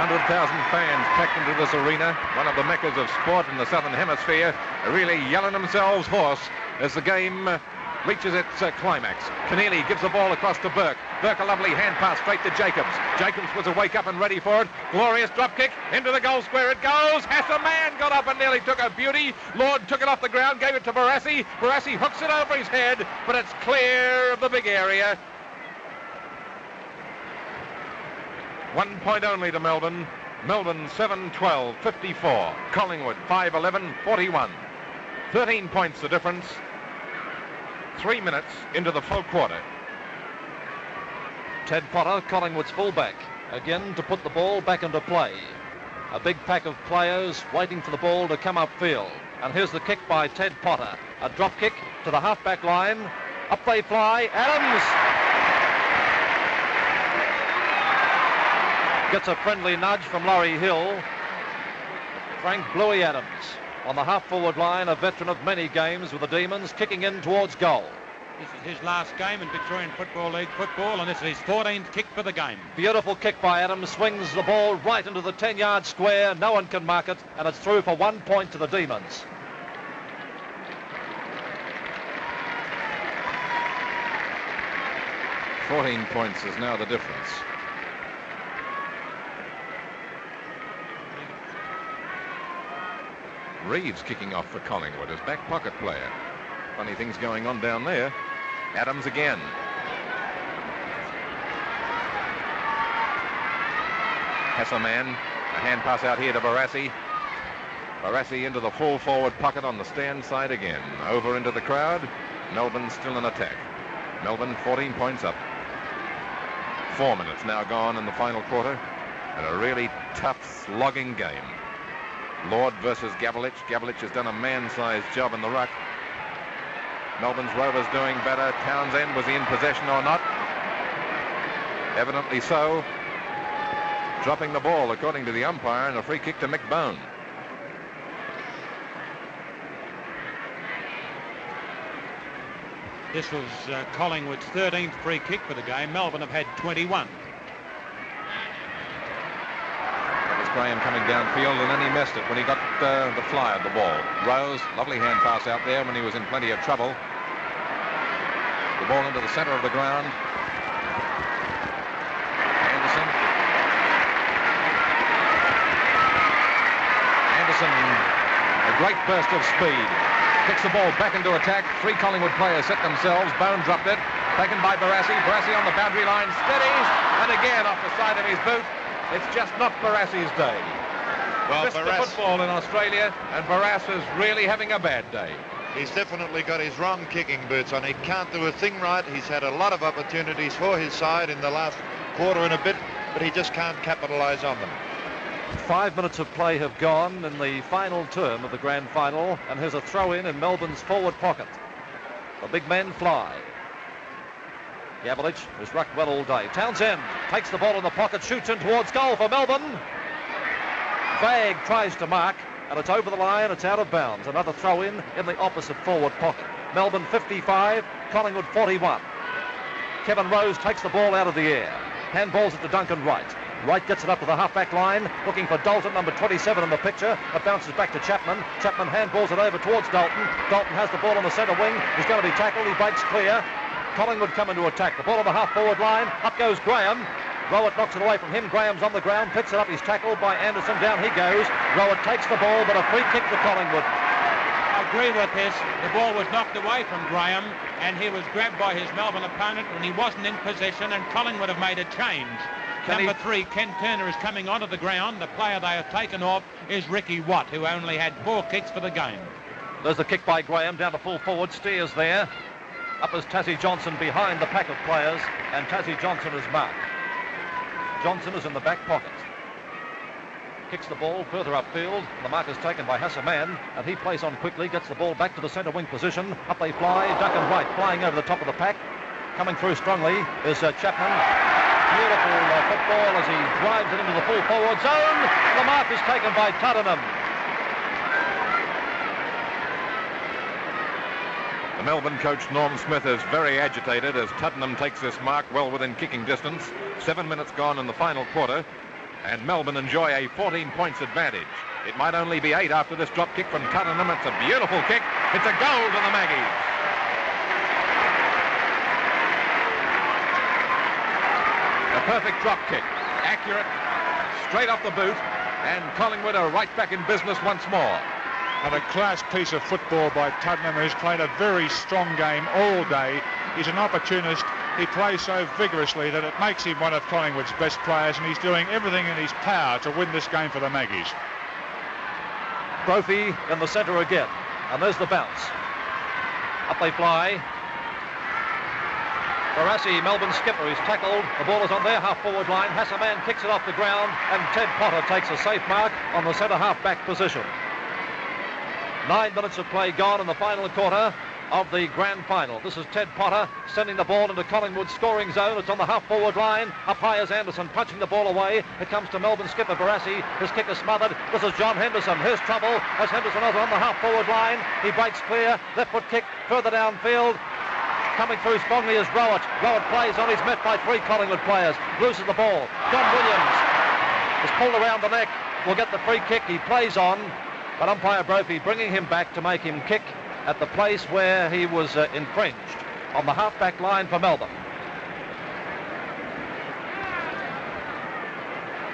Speaker 2: 100,000 fans packed into this arena, one of the meccas of sport in the Southern Hemisphere, are really yelling themselves hoarse as the game reaches its climax. Keneally gives the ball across to Burke. Burke, a lovely hand pass straight to Jacobs. Jacobs was awake up and ready for it. Glorious drop kick into the goal square. It goes. Hassaman got up and nearly took a beauty. Lord took it off the ground, gave it to Barassi. Barassi hooks it over his head, but it's clear of the big area. 1 point only to Melbourne. Melbourne 7-12, 54. Collingwood 5-11, 41. 13 points the difference. 3 minutes into the full quarter.
Speaker 1: Ted Potter, Collingwood's fullback, again to put the ball back into play. A big pack of players waiting for the ball to come upfield. And here's the kick by Ted Potter. A drop kick to the half-back line. Up they fly. Adams gets a friendly nudge from Laurie Hill. Frank Bluey Adams on the half-forward line, a veteran of many games with the Demons, kicking in towards goal.
Speaker 4: This is his last game in Victorian Football League football, and this is his 14th kick for the game.
Speaker 1: Beautiful kick by Adams, swings the ball right into the 10-yard square. No one can mark it, and it's through for 1 point to the Demons.
Speaker 2: $14 points is now the difference. Reeves kicking off for Collingwood as back pocket player. Funny things going on down there. Adams again. Hesselman, a hand pass out here to Barassi. Barassi into the full forward pocket on the stand side again. Over into the crowd. Melbourne still in attack. Melbourne 14 points up. 4 minutes now gone in the final quarter. And a really tough, slogging game. Lord versus Gavlich. Gavlich has done a man-sized job in the ruck. Melbourne's Rovers doing better. Townsend, was he in possession or not? Evidently so. Dropping the ball according to the umpire, and a free kick to Mick Bone.
Speaker 4: This was Collingwood's 13th free kick for the game. Melbourne have had 21.
Speaker 2: Graham coming downfield, and then he missed it when he got the fly of the ball. Rose, lovely hand pass out there when he was in plenty of trouble. The ball into the center of the ground. Anderson. Anderson, a great burst of speed. Kicks the ball back into attack. 3 Collingwood players set themselves. Bone dropped it. Taken by Barassi. Barassi on the boundary line. Steadies. And again off the side of his boot. It's just not Barassi's day.
Speaker 5: Well,
Speaker 2: Missed the football in Australia, and Barras is really having a bad day.
Speaker 5: He's definitely got his wrong kicking boots on. He can't do a thing right. He's had a lot of opportunities for his side in the last quarter and a bit, but he just can't capitalise on them.
Speaker 1: 5 minutes of play have gone in the final term of the grand final, and here's a throw-in Melbourne's forward pocket. The big men fly. Gavlich has rucked well all day. Townsend takes the ball in the pocket, shoots in towards goal for Melbourne. Vag tries to mark, and it's over the line, it's out of bounds. Another throw-in the opposite forward pocket. Melbourne 55, Collingwood 41. Kevin Rose takes the ball out of the air. Handballs it to Duncan Wright. Wright gets it up to the half-back line, looking for Dalton, number 27 in the picture. It bounces back to Chapman. Chapman handballs it over towards Dalton. Dalton has the ball on the centre wing. He's going to be tackled. He breaks clear. Collingwood come into attack. The ball on the half-forward line. Up goes Graham. Rowett knocks it away from him. Graham's on the ground, picks it up. He's tackled by Anderson. Down he goes. Rowett takes the ball, but a free kick to Collingwood.
Speaker 4: I agree with this. The ball was knocked away from Graham, and he was grabbed by his Melbourne opponent when he wasn't in position, and Collingwood have made a change. Number 3, Ken Turner, is coming onto the ground. The player they have taken off is Ricky Watt, who only had 4 kicks for the game.
Speaker 1: There's the kick by Graham down to full forward. Steers there. Up is Tassie Johnson behind the pack of players, and Tassie Johnson is marked. Johnson is in the back pocket. Kicks the ball further upfield. The mark is taken by Hesselman, and he plays on quickly, gets the ball back to the centre wing position. Up they fly. Duncan Wright flying over the top of the pack. Coming through strongly is Chapman. Beautiful football as he drives it into the full forward zone. The mark is taken by Tuddenham.
Speaker 2: The Melbourne coach Norm Smith is very agitated as Tuddenham takes this mark well within kicking distance. 7 minutes gone in the final quarter, and Melbourne enjoy a 14 points advantage. It might only be 8 after this drop kick from Tuddenham. It's a beautiful kick. It's a goal to the Maggies. A perfect drop kick. Accurate, straight off the boot, and Collingwood are right back in business once more.
Speaker 3: And a class piece of football by Tuddenham, who's played a very strong game all day. He's an opportunist. he plays so vigorously that it makes him one of Collingwood's best players, and he's doing everything in his power to win this game for the Maggies.
Speaker 1: Brophy in the centre again, and there's the bounce. Up they fly. Barassi, Melbourne skipper, is tackled. The ball is on their half-forward line. Hassaman kicks it off the ground, and Ted Potter takes a safe mark on the centre half-back position. 9 minutes of play gone in the final quarter of the grand final. This is Ted Potter sending the ball into Collingwood's scoring zone. It's on the half-forward line. Up high is Anderson, punching the ball away. It comes to Melbourne skipper Barassi. His kick is smothered. This is John Henderson. Here's trouble as Henderson is on the half-forward line. He breaks clear. Left foot kick further downfield. Coming through strongly is Rowett. Rowett plays on. He's met by 3 Collingwood players. Loses the ball. Don Williams is pulled around the neck. Will get the free kick. He plays on, but umpire Brophy bringing him back to make him kick at the place where he was infringed, on the half-back line for Melbourne.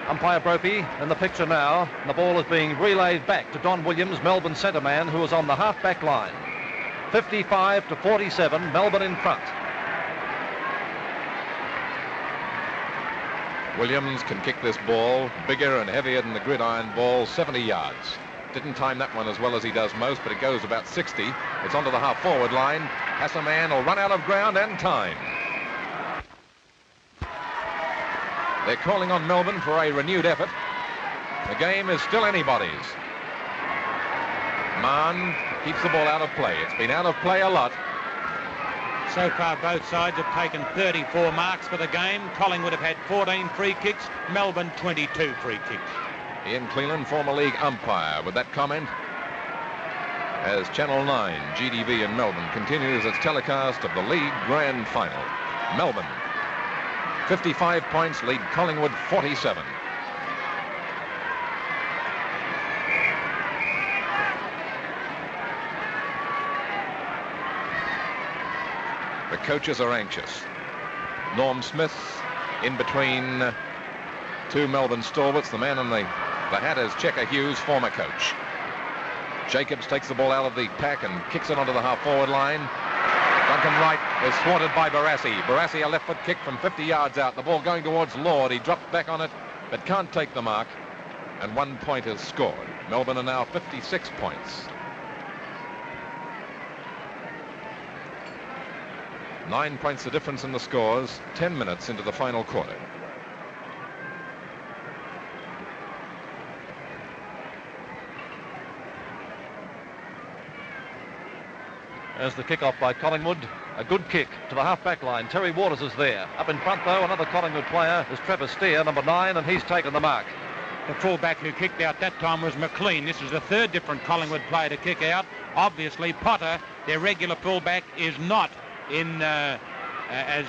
Speaker 1: Umpire Brophy in the picture now, and the ball is being relayed back to Don Williams, Melbourne centre man, who is on the half-back line. 55-47, Melbourne in front.
Speaker 2: Williams can kick this ball bigger and heavier than the gridiron ball, 70 yards. Didn't time that one as well as he does most, but it goes about 60. It's onto the half-forward line. Hassaman will run out of ground and time. They're calling on Melbourne for a renewed effort. The game is still anybody's. Mann keeps the ball out of play. It's been out of play a lot.
Speaker 4: So far, both sides have taken 34 marks for the game. Collingwood have had 14 free kicks. Melbourne, 22 free kicks.
Speaker 2: Ian Cleland, former league umpire, with that comment as Channel 9 GDV in Melbourne continues its telecast of the league grand final. Melbourne 55 points lead Collingwood 47. The coaches are anxious. Norm Smith in between 2 Melbourne stalwarts. The man in the hat is Checker Hughes, former coach. Jacobs takes the ball out of the pack and kicks it onto the half-forward line. Duncan Wright is thwarted by Barassi. Barassi, a left foot kick from 50 yards out. The ball going towards Lord. He dropped back on it, but can't take the mark. And 1 point is scored. Melbourne are now 56 points. 9 points the difference in the scores, 10 minutes into the final quarter.
Speaker 1: As the kick-off by Collingwood, a good kick to the half-back line. Terry Waters is there. Up in front, though, another Collingwood player is Trevor Steer, number 9, and he's taken the mark.
Speaker 4: The fullback who kicked out that time was McLean. This is the 3rd different Collingwood player to kick out. Obviously, Potter, their regular fullback, is not in as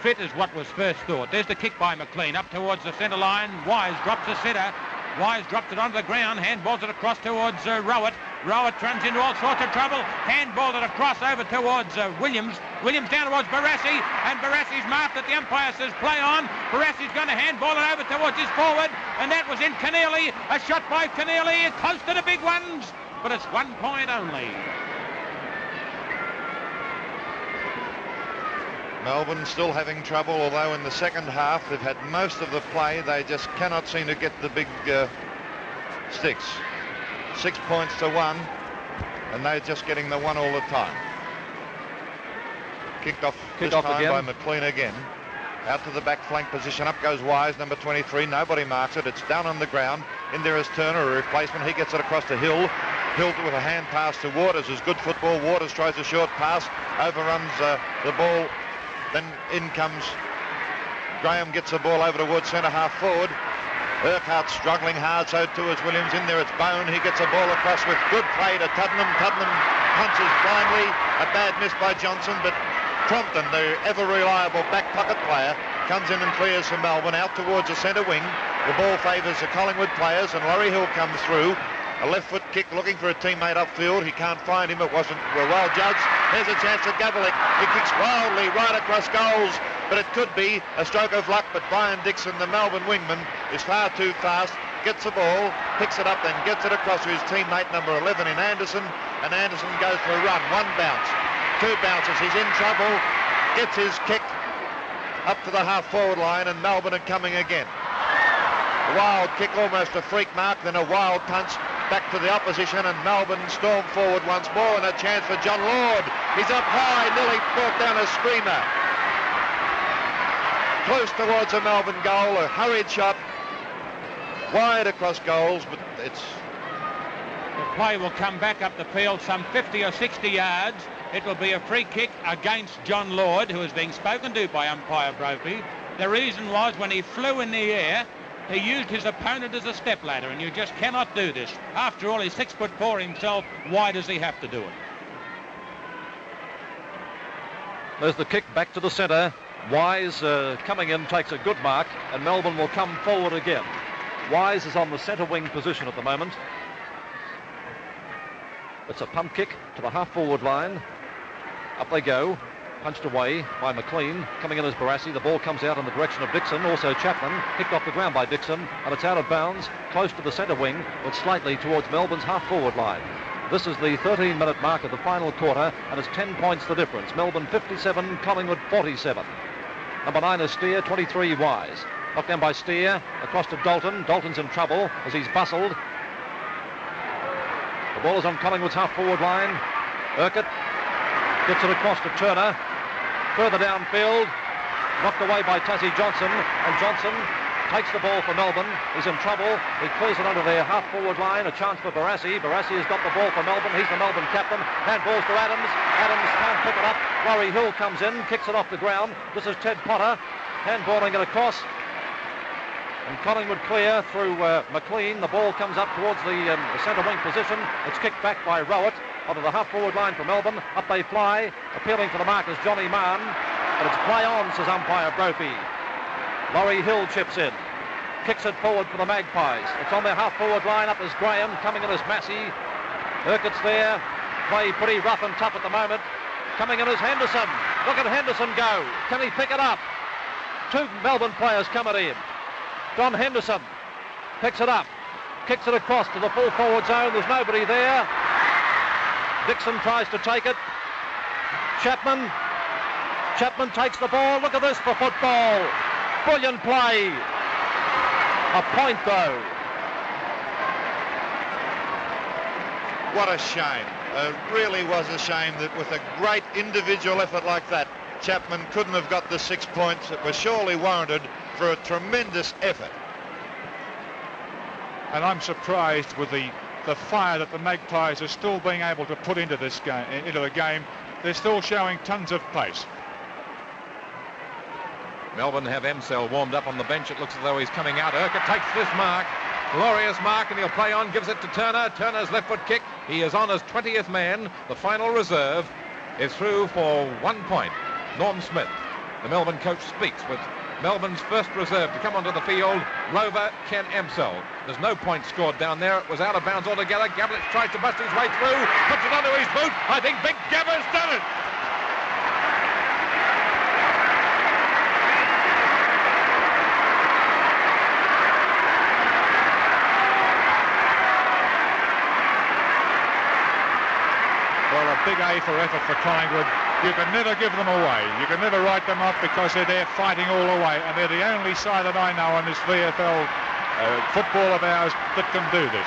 Speaker 4: fit as what was first thought. There's the kick by McLean up towards the centre line. Wise drops the sitter. Wise drops it onto the ground, handballs it across towards Rowett. Rowett runs into all sorts of trouble, handballed it across over towards Williams. Williams down towards Barassi, and Barassi's marked that the umpire says play on. Barassi's going to handball it over towards his forward, and that was in Keneally. A shot by Keneally, close to the big ones, but it's 1 point only.
Speaker 5: Melbourne still having trouble, although in the second half they've had most of the play. They just cannot seem to get the big sticks. 6 points to 1, and they're just getting the one all the time. Kicked off this time again by McLean again. Out to the back flank position. Up goes Wise, number 23. Nobody marks it. It's down on the ground. In there is Turner, a replacement. He gets it across to Hill. Hill with a hand pass to Waters is good football. Waters tries a short pass, overruns the ball. Then in comes Graham, gets the ball over towards centre half forward. Urquhart struggling hard, so too is Williams. In there it's Bone. He gets a ball across with good play to Tuddenham. Tuddenham punches blindly. A bad miss by Johnson, but Crompton, the ever-reliable back pocket player, comes in and clears for Melbourne out towards the centre wing. The ball favours the Collingwood players, and Laurie Hill comes through. A left foot kick looking for a teammate upfield. He can't find him. It wasn't well judged. There's a chance at Gavalik. He kicks wildly right across goals, but it could be a stroke of luck. But Brian Dixon, the Melbourne wingman, is far too fast. Gets the ball, picks it up, then gets it across to his teammate number 11 in Anderson, and Anderson goes for a run. 1 bounce, 2 bounces. He's in trouble. Gets his kick. up to the half-forward line, and Melbourne are coming again. A wild kick, almost a freak mark, then a wild punch back to the opposition, and Melbourne storm forward once more, and a chance for John Lord. He's up high, nearly brought down a screamer. Close towards a Melbourne goal, a hurried shot, wide across goals, but it's...
Speaker 4: The play will come back up the field some 50 or 60 yards. It will be a free kick against John Lord, who is being spoken to by umpire Brophy. The reason was when he flew in the air, he used his opponent as a stepladder, and you just cannot do this. After all, he's 6'4" himself. Why does he have to do it?
Speaker 1: There's the kick back to the centre. Wise coming in takes a good mark, and Melbourne will come forward again. Wise is on the centre wing position at the moment. It's a pump kick to the half-forward line. Up they go. Punched away by McLean. Coming in as Barassi. The ball comes out in the direction of Dixon. Also Chapman. Kicked off the ground by Dixon. And it's out of bounds. Close to the centre wing, but slightly towards Melbourne's half-forward line. This is the 13-minute mark of the final quarter, and it's 10 points the difference. Melbourne 57, Collingwood 47. Number 9 is Steer, 23 Wise. Knocked down by Steer. Across to Dalton. Dalton's in trouble as he's bustled. The ball is on Collingwood's half-forward line. Urquhart gets it across to Turner. Further downfield, knocked away by Tassie Johnson, and Johnson takes the ball for Melbourne. He's in trouble. He clears it under their half-forward line. A chance for Barassi. Barassi has got the ball for Melbourne. He's the Melbourne captain. Handballs to Adams. Adams can't pick it up. Laurie Hill comes in, kicks it off the ground. This is Ted Potter handballing it across. And Collingwood clear through McLean. The ball comes up towards the centre wing position. It's kicked back by Rowett onto the half-forward line for Melbourne. Up they fly. Appealing for the mark is Johnny Mann. But it's play on, says umpire Brophy. Laurie Hill chips in. Kicks it forward for the Magpies. It's on their half-forward line. Up is Graham. Coming in as Massey. Urquhart's there. Play pretty rough and tough at the moment. Coming in as Henderson. Look at Henderson go. Can he pick it up? Two Melbourne players coming in. Don Henderson picks it up, kicks it across to the full forward zone. There's nobody there. Dixon tries to take it. Chapman takes the ball. Look at this for football. Brilliant play. A point though.
Speaker 5: What a shame. It really was a shame that with a great individual effort like that, Chapman couldn't have got the 6 points. It was surely warranted for a tremendous effort.
Speaker 3: And I'm surprised with the fire that the Magpies are still being able to put into this game, into the game. They're still showing tons of pace.
Speaker 2: Melbourne have Emsell warmed up on the bench. It looks as though he's coming out. Urquhart takes this mark. Glorious mark, and he'll play on, gives it to Turner. Turner's left foot kick. He is on as 20th man. The final reserve is through for 1 point. Norm Smith, the Melbourne coach, speaks with Melbourne's first reserve to come onto the field, Rover Ken Emsell. There's no point scored down there. It was out of bounds altogether. Gavlich tries to bust his way through, puts it onto his boot. I think Big Gav's done it.
Speaker 3: Well, a big A for effort for Collingwood. You can never give them away. You can never write them off because they're there fighting all the way, and they're the only side that I know on this VFL football of ours that can do this.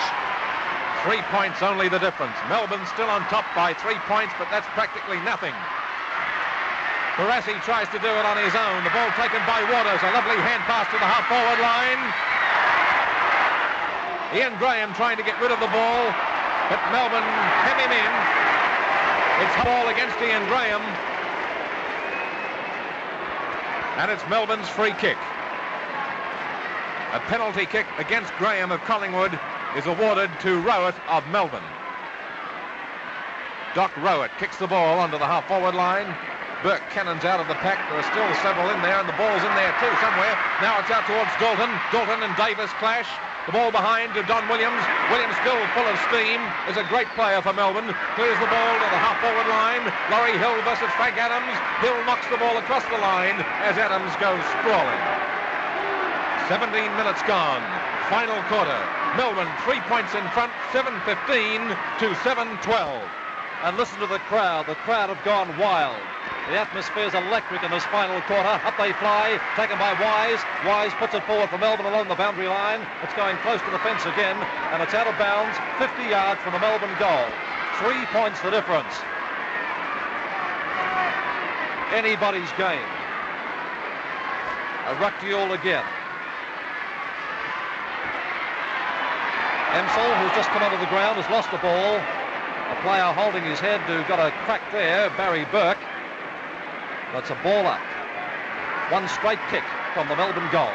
Speaker 2: 3 points only the difference. Melbourne still on top by 3 points, but that's practically nothing. Barassi tries to do it on his own. The ball taken by Waters. A lovely hand pass to the half-forward line. Ian Graham trying to get rid of the ball, but Melbourne hem him in. It's ball against Ian Graham. And it's Melbourne's free kick. A penalty kick against Graham of Collingwood is awarded to Rowett of Melbourne. Doc Rowett kicks the ball onto the half-forward line. Burke Cannon's out of the pack. There are still several in there, and the ball's in there too somewhere. Now it's out towards Dalton. Dalton and Davis clash. The ball behind to Don Williams. Williams still full of steam. Is a great player for Melbourne. Clears the ball to the half-forward line. Laurie Hill versus Frank Adams. Hill knocks the ball across the line as Adams goes sprawling. 17 minutes gone. Final quarter. Melbourne 3 points in front. 7-15 to 7-12.
Speaker 1: And listen to the crowd. The crowd have gone wild. The atmosphere is electric in this final quarter. Up they fly, taken by Wise. Wise puts it forward for Melbourne along the boundary line. It's going close to the fence again, and it's out of bounds, 50 yards from the Melbourne goal. 3 points the difference. Anybody's game. A ruck duel again. Emsel, who's just come onto the ground, has lost the ball. A player holding his head who got a crack there, Barry Burke. That's a baller. One straight kick from the Melbourne goal.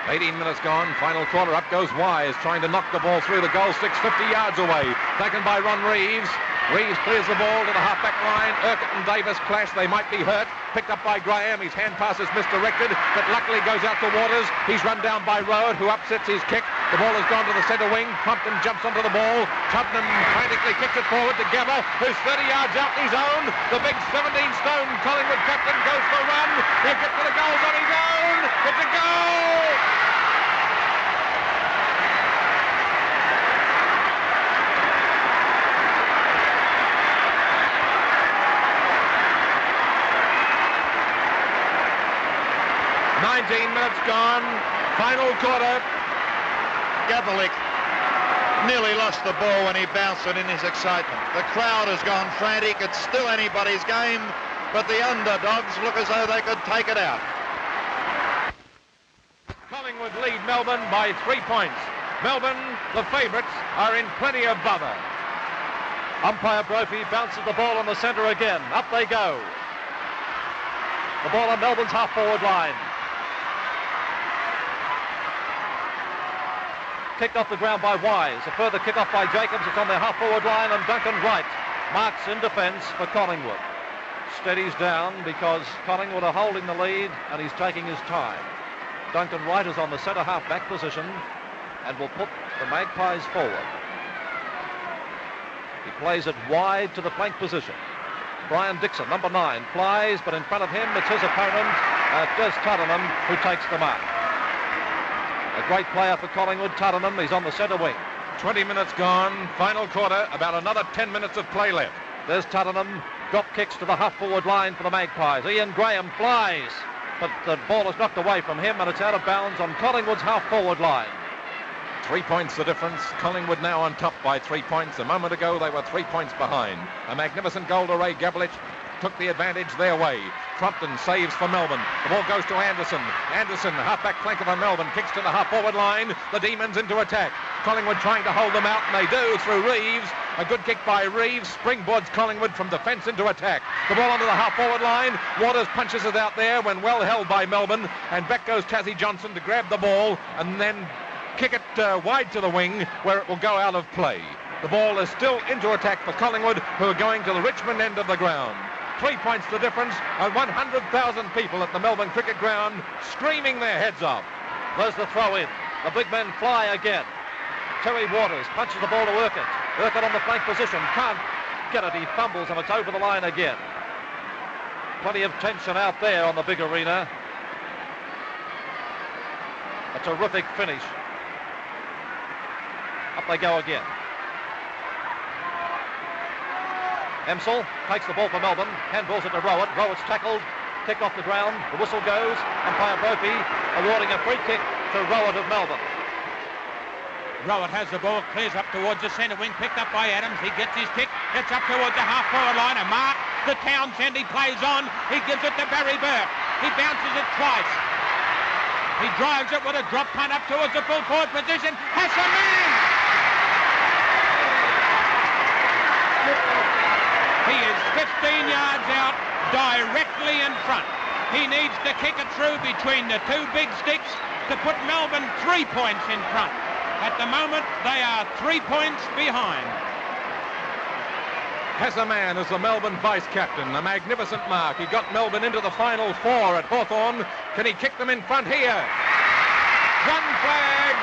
Speaker 2: 18 minutes gone, final quarter. Up goes Wise, trying to knock the ball through the goal six, 50 yards away. Taken by Ron Reeves. Reeves clears the ball to the half-back line. Urquhart and Davis clash. They might be hurt. Picked up by Graham. His hand pass is misdirected, but luckily goes out to Waters. He's run down by Rowett, who upsets his kick. The ball has gone to the centre wing. Compton jumps onto the ball. Tottenham frantically kicks it forward to Gabba, who's 30 yards out in his own. The big 17-stone Collingwood captain goes for a run. He'll get to the goals on his own. It's a goal! Minutes gone, final quarter.
Speaker 5: Gavalik nearly lost the ball when he bounced it in his excitement. The crowd has gone frantic. It's still anybody's game, but the underdogs look as though they could take it out.
Speaker 2: Collingwood lead Melbourne by 3 points. Melbourne, the favourites, are in plenty of bother.
Speaker 1: Umpire Brophy bounces the ball on the centre again. Up they go. The ball on Melbourne's half-forward line. Kicked off the ground by Wise. A further kick off by Jacobs. It's on their half-forward line, and Duncan Wright marks in defence for Collingwood. Steadies down because Collingwood are holding the lead, and he's taking his time. Duncan Wright is on the centre half-back position and will put the Magpies forward. He plays it wide to the flank position. Brian Dixon, number 9, flies, but in front of him it's his opponent, Des Tottenham, who takes the mark. A great player for Collingwood, Tottenham. He's on the centre wing.
Speaker 2: 20 minutes gone, final quarter, about another 10 minutes of play left.
Speaker 1: There's Tottenham. Drop kicks to the half-forward line for the Magpies. Ian Graham flies, but the ball is knocked away from him, and it's out of bounds on Collingwood's half-forward line.
Speaker 2: 3 points the difference. Collingwood now on top by 3 points. A moment ago, they were 3 points behind. A magnificent goal to Ray Gabelich took the advantage their way. Crompton saves for Melbourne. The ball goes to Anderson. Anderson, half-back flanker for Melbourne, kicks to the half-forward line. The Demons into attack. Collingwood trying to hold them out, and they do through Reeves. A good kick by Reeves. Springboards Collingwood from defence into attack. The ball onto the half-forward line. Waters punches it out there when well held by Melbourne. And back goes Tassie Johnson to grab the ball and then kick it wide to the wing where it will go out of play. The ball is still into attack for Collingwood, who are going to the Richmond end of the ground. 3 points the difference, and 100,000 people at the Melbourne Cricket Ground screaming their heads off.
Speaker 1: There's the throw in. The big men fly again. Terry Waters punches the ball to Urquhart. Urquhart on the flank position. Can't get it. He fumbles, and it's over the line again. Plenty of tension out there on the big arena. A terrific finish. Up they go again. Emsel takes the ball for Melbourne, handballs it to Rowett. Rowett's tackled, kicked off the ground, the whistle goes, umpire Brophy awarding a free kick to Rowett of Melbourne.
Speaker 4: Rowett has the ball, clears up towards the centre wing, picked up by Adams. He gets his kick, gets up towards the half-forward line, a mark. The Townsend, he plays on, he gives it to Barry Burke. He bounces it twice. He drives it with a drop punt up towards the full forward position. Has a man! He is 15 yards out, directly in front. He needs to kick it through between the two big sticks to put Melbourne 3 points in front. At the moment, they are 3 points behind.
Speaker 2: Hassaman is the Melbourne vice-captain. A magnificent mark. He got Melbourne into the final 4 at Hawthorn. Can he kick them in front here? One flag.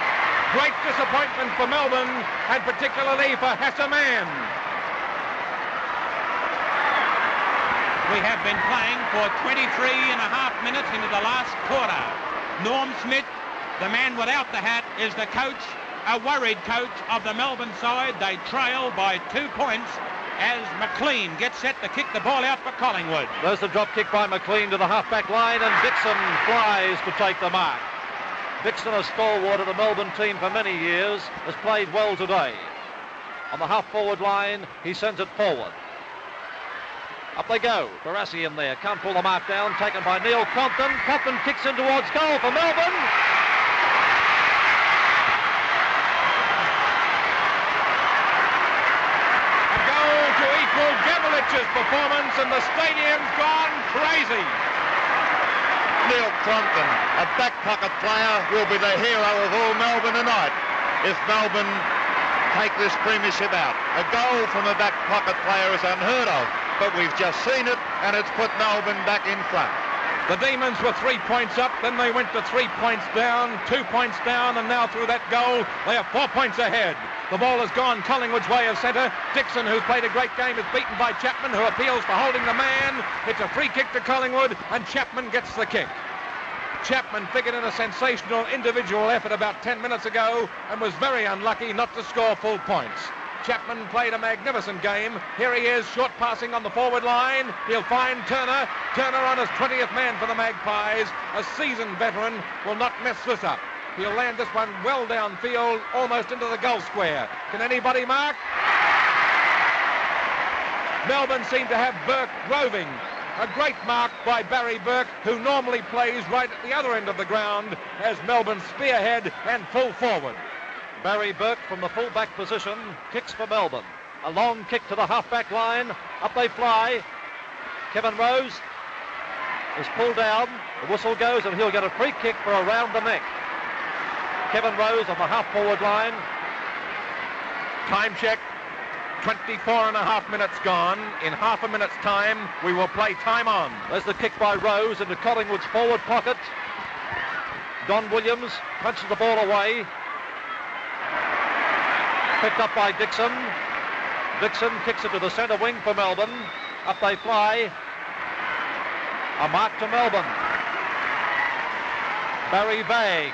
Speaker 2: Great disappointment for Melbourne, and particularly for Hassaman.
Speaker 4: We have been playing for 23 and a half minutes into the last quarter. Norm Smith, the man without the hat, is the coach, a worried coach of the Melbourne side. They trail by 2 points as McLean gets set to kick the ball out for Collingwood.
Speaker 1: There's the drop kick by McLean to the half-back line, and Dixon flies to take the mark. Dixon, a stalwart of the Melbourne team for many years, has played well today. On the half-forward line, he sends it forward. Up they go. Barassi in there. Can't pull the mark down. Taken by Neil Crompton. Crompton kicks in towards goal for Melbourne.
Speaker 2: A goal to equal Gavlich's performance, and the stadium's gone crazy.
Speaker 5: Neil Crompton, a back pocket player, will be the hero of all Melbourne tonight if Melbourne take this premiership out. A goal from a back pocket player is unheard of, but we've just seen it, and it's put Melbourne back in front.
Speaker 2: The Demons were 3 points up, then they went to 3 points down, 2 points down, and now through that goal, they are 4 points ahead. The ball has gone Collingwood's way of centre. Dixon, who's played a great game, is beaten by Chapman, who appeals for holding the man. It's a free kick to Collingwood, and Chapman gets the kick. Chapman figured in a sensational individual effort about 10 minutes ago and was very unlucky not to score full points. Chapman played a magnificent game. Here he is, short passing on the forward line. He'll find Turner. Turner on his 20th man for the Magpies. A seasoned veteran will not mess this up. He'll land this one well downfield, almost into the goal square. Can anybody mark? Melbourne seem to have Burke roving. A great mark by Barry Burke, who normally plays right at the other end of the ground as Melbourne spearhead and full forward.
Speaker 1: Barry Burke from the full-back position kicks for Melbourne. A long kick to the half-back line. Up they fly. Kevin Rose is pulled down. The whistle goes, and he'll get a free kick for around the neck. Kevin Rose on the half-forward line.
Speaker 2: Time check. 24 and a half minutes gone. In half a minute's time, we will play time on.
Speaker 1: There's the kick by Rose into Collingwood's forward pocket. Don Williams punches the ball away. Picked up by Dixon. Dixon kicks it to the centre wing for Melbourne. Up they fly. A mark to Melbourne. Barry Bagg.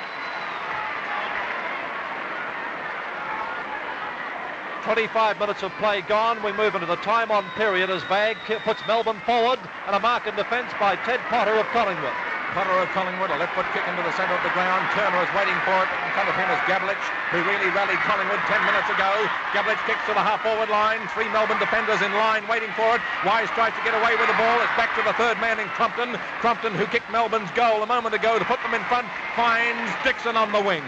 Speaker 1: 25 minutes of play gone. We move into the time-on period as Bagg puts Melbourne forward, and a mark in defence by Ted Potter of Collingwood.
Speaker 2: Potter of Collingwood, a left foot kick into the centre of the ground. Turner is waiting for it. In front of him is Gavlich, who really rallied Collingwood 10 minutes ago. Gavlich kicks to the half-forward line. 3 Melbourne defenders in line waiting for it. Wise tries to get away with the ball. It's back to the third man in Crompton. Crompton, who kicked Melbourne's goal a moment ago to put them in front, finds Dixon on the wing.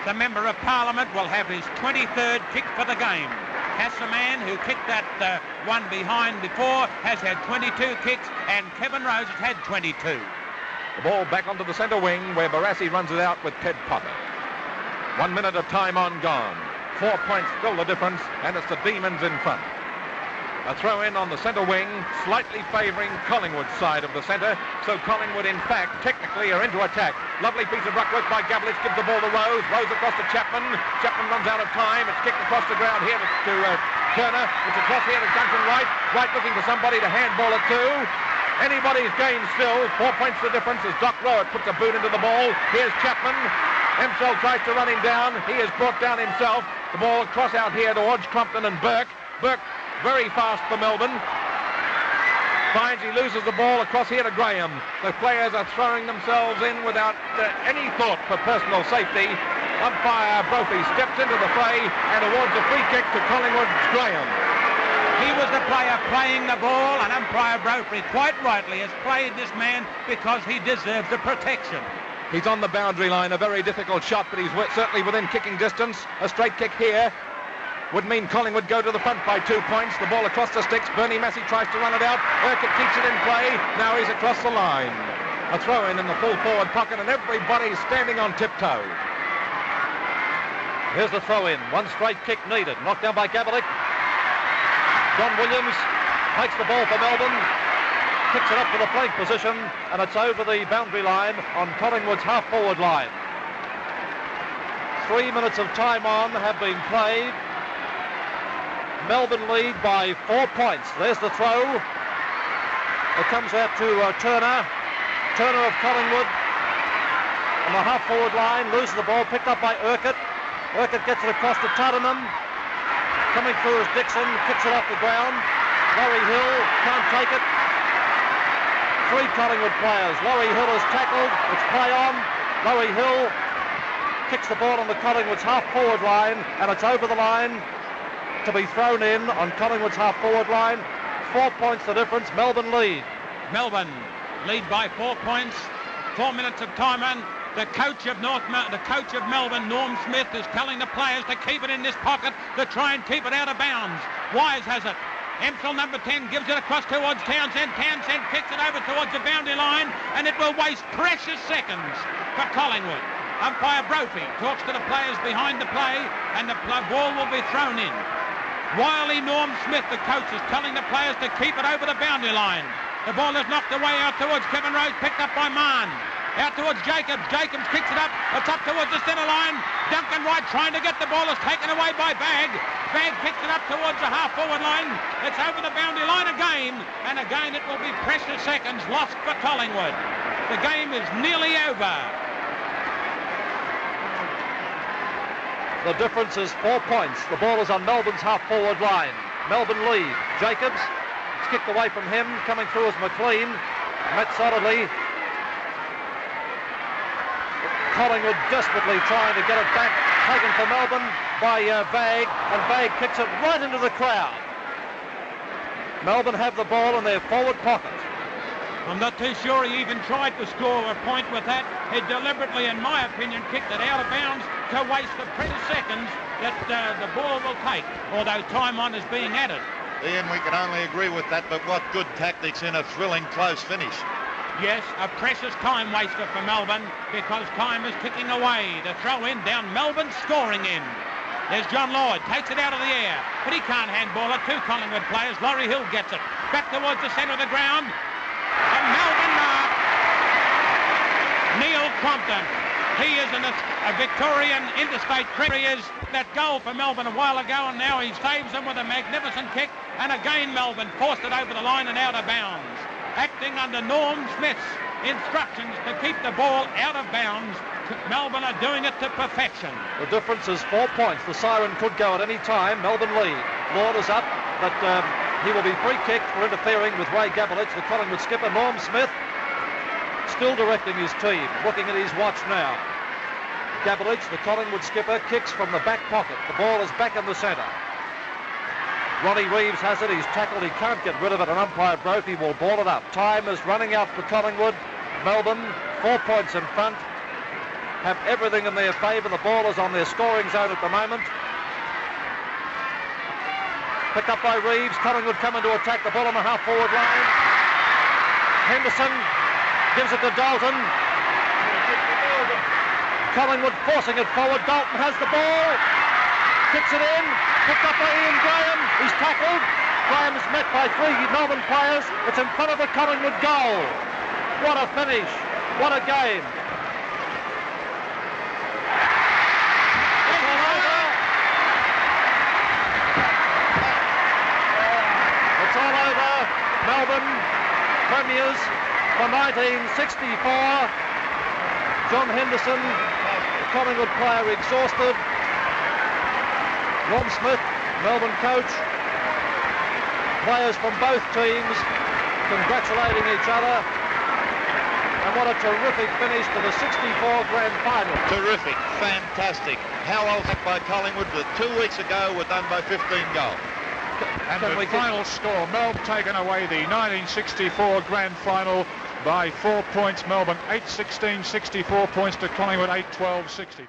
Speaker 4: The Member of Parliament will have his 23rd kick for the game. Hassaman, who kicked that one behind before, has had 22 kicks, and Kevin Rose has had 22.
Speaker 2: The ball back onto the centre wing where Barassi runs it out with Ted Potter. 1 minute of time on gone. 4 points still the difference, and it's the Demons in front. A throw in on the centre wing, slightly favouring Collingwood's side of the centre, so Collingwood in fact technically are into attack. Lovely piece of ruck work by Gavlich, gives the ball to Rose. Rose across to Chapman. Chapman runs out of time. It's kicked across the ground here to Turner. It's across here to Duncan Wright. Wright looking for somebody to handball it to. Anybody's game still. 4 points the difference as Doc Rowett puts a boot into the ball. Here's Chapman. Hempsell tries to run him down. He is brought down himself. The ball across out here towards Crompton and Burke. Burke very fast for Melbourne. Finds he loses the ball across here to Graham. The players are throwing themselves in without any thought for personal safety. Umpire Brophy steps into the fray and awards a free kick to Collingwood's Graham.
Speaker 4: He was the player playing the ball, and umpire Brophy quite rightly has played this man because he deserves the protection.
Speaker 2: He's on the boundary line, a very difficult shot, but he's certainly within kicking distance. A straight kick here would mean Collingwood go to the front by 2 points. The ball across the sticks. Bernie Massey tries to run it out. Urquhart keeps it in play. Now he's across the line. A throw in the full forward pocket, and everybody's standing on tiptoe.
Speaker 1: Here's the throw in. One straight kick needed. Knocked down by Gavlich. Don Williams takes the ball for Melbourne. Kicks it up to the flank position, and it's over the boundary line on Collingwood's half-forward line. 3 minutes of time on have been played. Melbourne lead by 4 points. There's the throw. It comes out to Turner. Turner of Collingwood on the half-forward line. Loses the ball. Picked up by Urquhart. Urquhart gets it across to Tottenham. Coming through is Dixon, kicks it off the ground. Laurie Hill can't take it. 3 Collingwood players. Laurie Hill is tackled. It's play on. Laurie Hill kicks the ball on the Collingwood's half-forward line, and it's over the line to be thrown in on Collingwood's half-forward line. 4 points the difference. Melbourne lead.
Speaker 4: Melbourne lead by 4 points. 4 minutes of time on. The coach of Melbourne, Norm Smith, is telling the players to keep it in this pocket, to try and keep it out of bounds. Wise has it. Emsel, number 10, gives it across towards Townsend. Townsend kicks it over towards the boundary line, and it will waste precious seconds for Collingwood. Umpire Brophy talks to the players behind the play, and the ball will be thrown in. Wily Norm Smith, the coach, is telling the players to keep it over the boundary line. The ball is knocked away out towards Kevin Rose, picked up by Mann. Out towards Jacobs. Jacobs kicks it up. It's up towards the centre line. Duncan Wright trying to get the ball is taken away by Bagg. Bagg kicks it up towards the half-forward line. It's over the boundary line again. And again it will be precious seconds lost for Collingwood. The game is nearly over.
Speaker 1: The difference is 4 points. The ball is on Melbourne's half-forward line. Melbourne lead. Jacobs. It's kicked away from him. Coming through is McLean. Met solidly. Collingwood desperately trying to get it back. Taken for Melbourne by Bagg, and Bagg kicks it right into the crowd. Melbourne have the ball in their forward pocket.
Speaker 4: I'm not too sure he even tried to score a point with that. He deliberately, in my opinion, kicked it out of bounds to waste the precious seconds that the ball will take, although time on is being added.
Speaker 5: Ian, we can only agree with that, but what good tactics in a thrilling close finish.
Speaker 4: Yes, a precious time waster for Melbourne because time is ticking away. The throw in down Melbourne scoring end. There's John Lord, takes it out of the air, but he can't handball it. 2 Collingwood players. Laurie Hill gets it. Back towards the centre of the ground. A Melbourne mark. Neil Crompton. He is a Victorian interstate cricketer. He is that goal for Melbourne a while ago, and now he saves them with a magnificent kick. And again Melbourne forced it over the line and out of bounds. Acting under Norm Smith's instructions to keep the ball out of bounds. Melbourne are doing it to perfection.
Speaker 1: The difference is 4 points. The siren could go at any time. Melbourne lead. Lord is up, but he will be free kicked for interfering with Ray Gabelich, the Collingwood skipper. Norm Smith still directing his team, looking at his watch now. Gabelich, the Collingwood skipper, kicks from the back pocket. The ball is back in the centre. Ronnie Reeves has it. He's tackled. He can't get rid of it. And umpire Brophy will ball it up. Time is running out for Collingwood. Melbourne, 4 points in front. Have everything in their favour. The ball is on their scoring zone at the moment. Picked up by Reeves. Collingwood coming to attack. The ball on the half-forward line. Henderson gives it to Dalton. Collingwood forcing it forward. Dalton has the ball. Kicks it in. Picked up by Ian Graham. He's tackled. Graham is met by 3 Melbourne players. It's in front of the Collingwood goal. What a finish. What a game. It's all over. It's all over. Melbourne premiers for 1964. John Henderson, the Collingwood player, exhausted. Ron Smith, Melbourne coach, players from both teams congratulating each other, and what a terrific finish to the 64 grand final.
Speaker 5: Terrific, fantastic. How well done by Collingwood that 2 weeks ago were done by 15 goals.
Speaker 3: And the final score, Melbourne taken away the 1964 grand final by 4 points. Melbourne 8-16, 64 points to Collingwood 8-12, 60.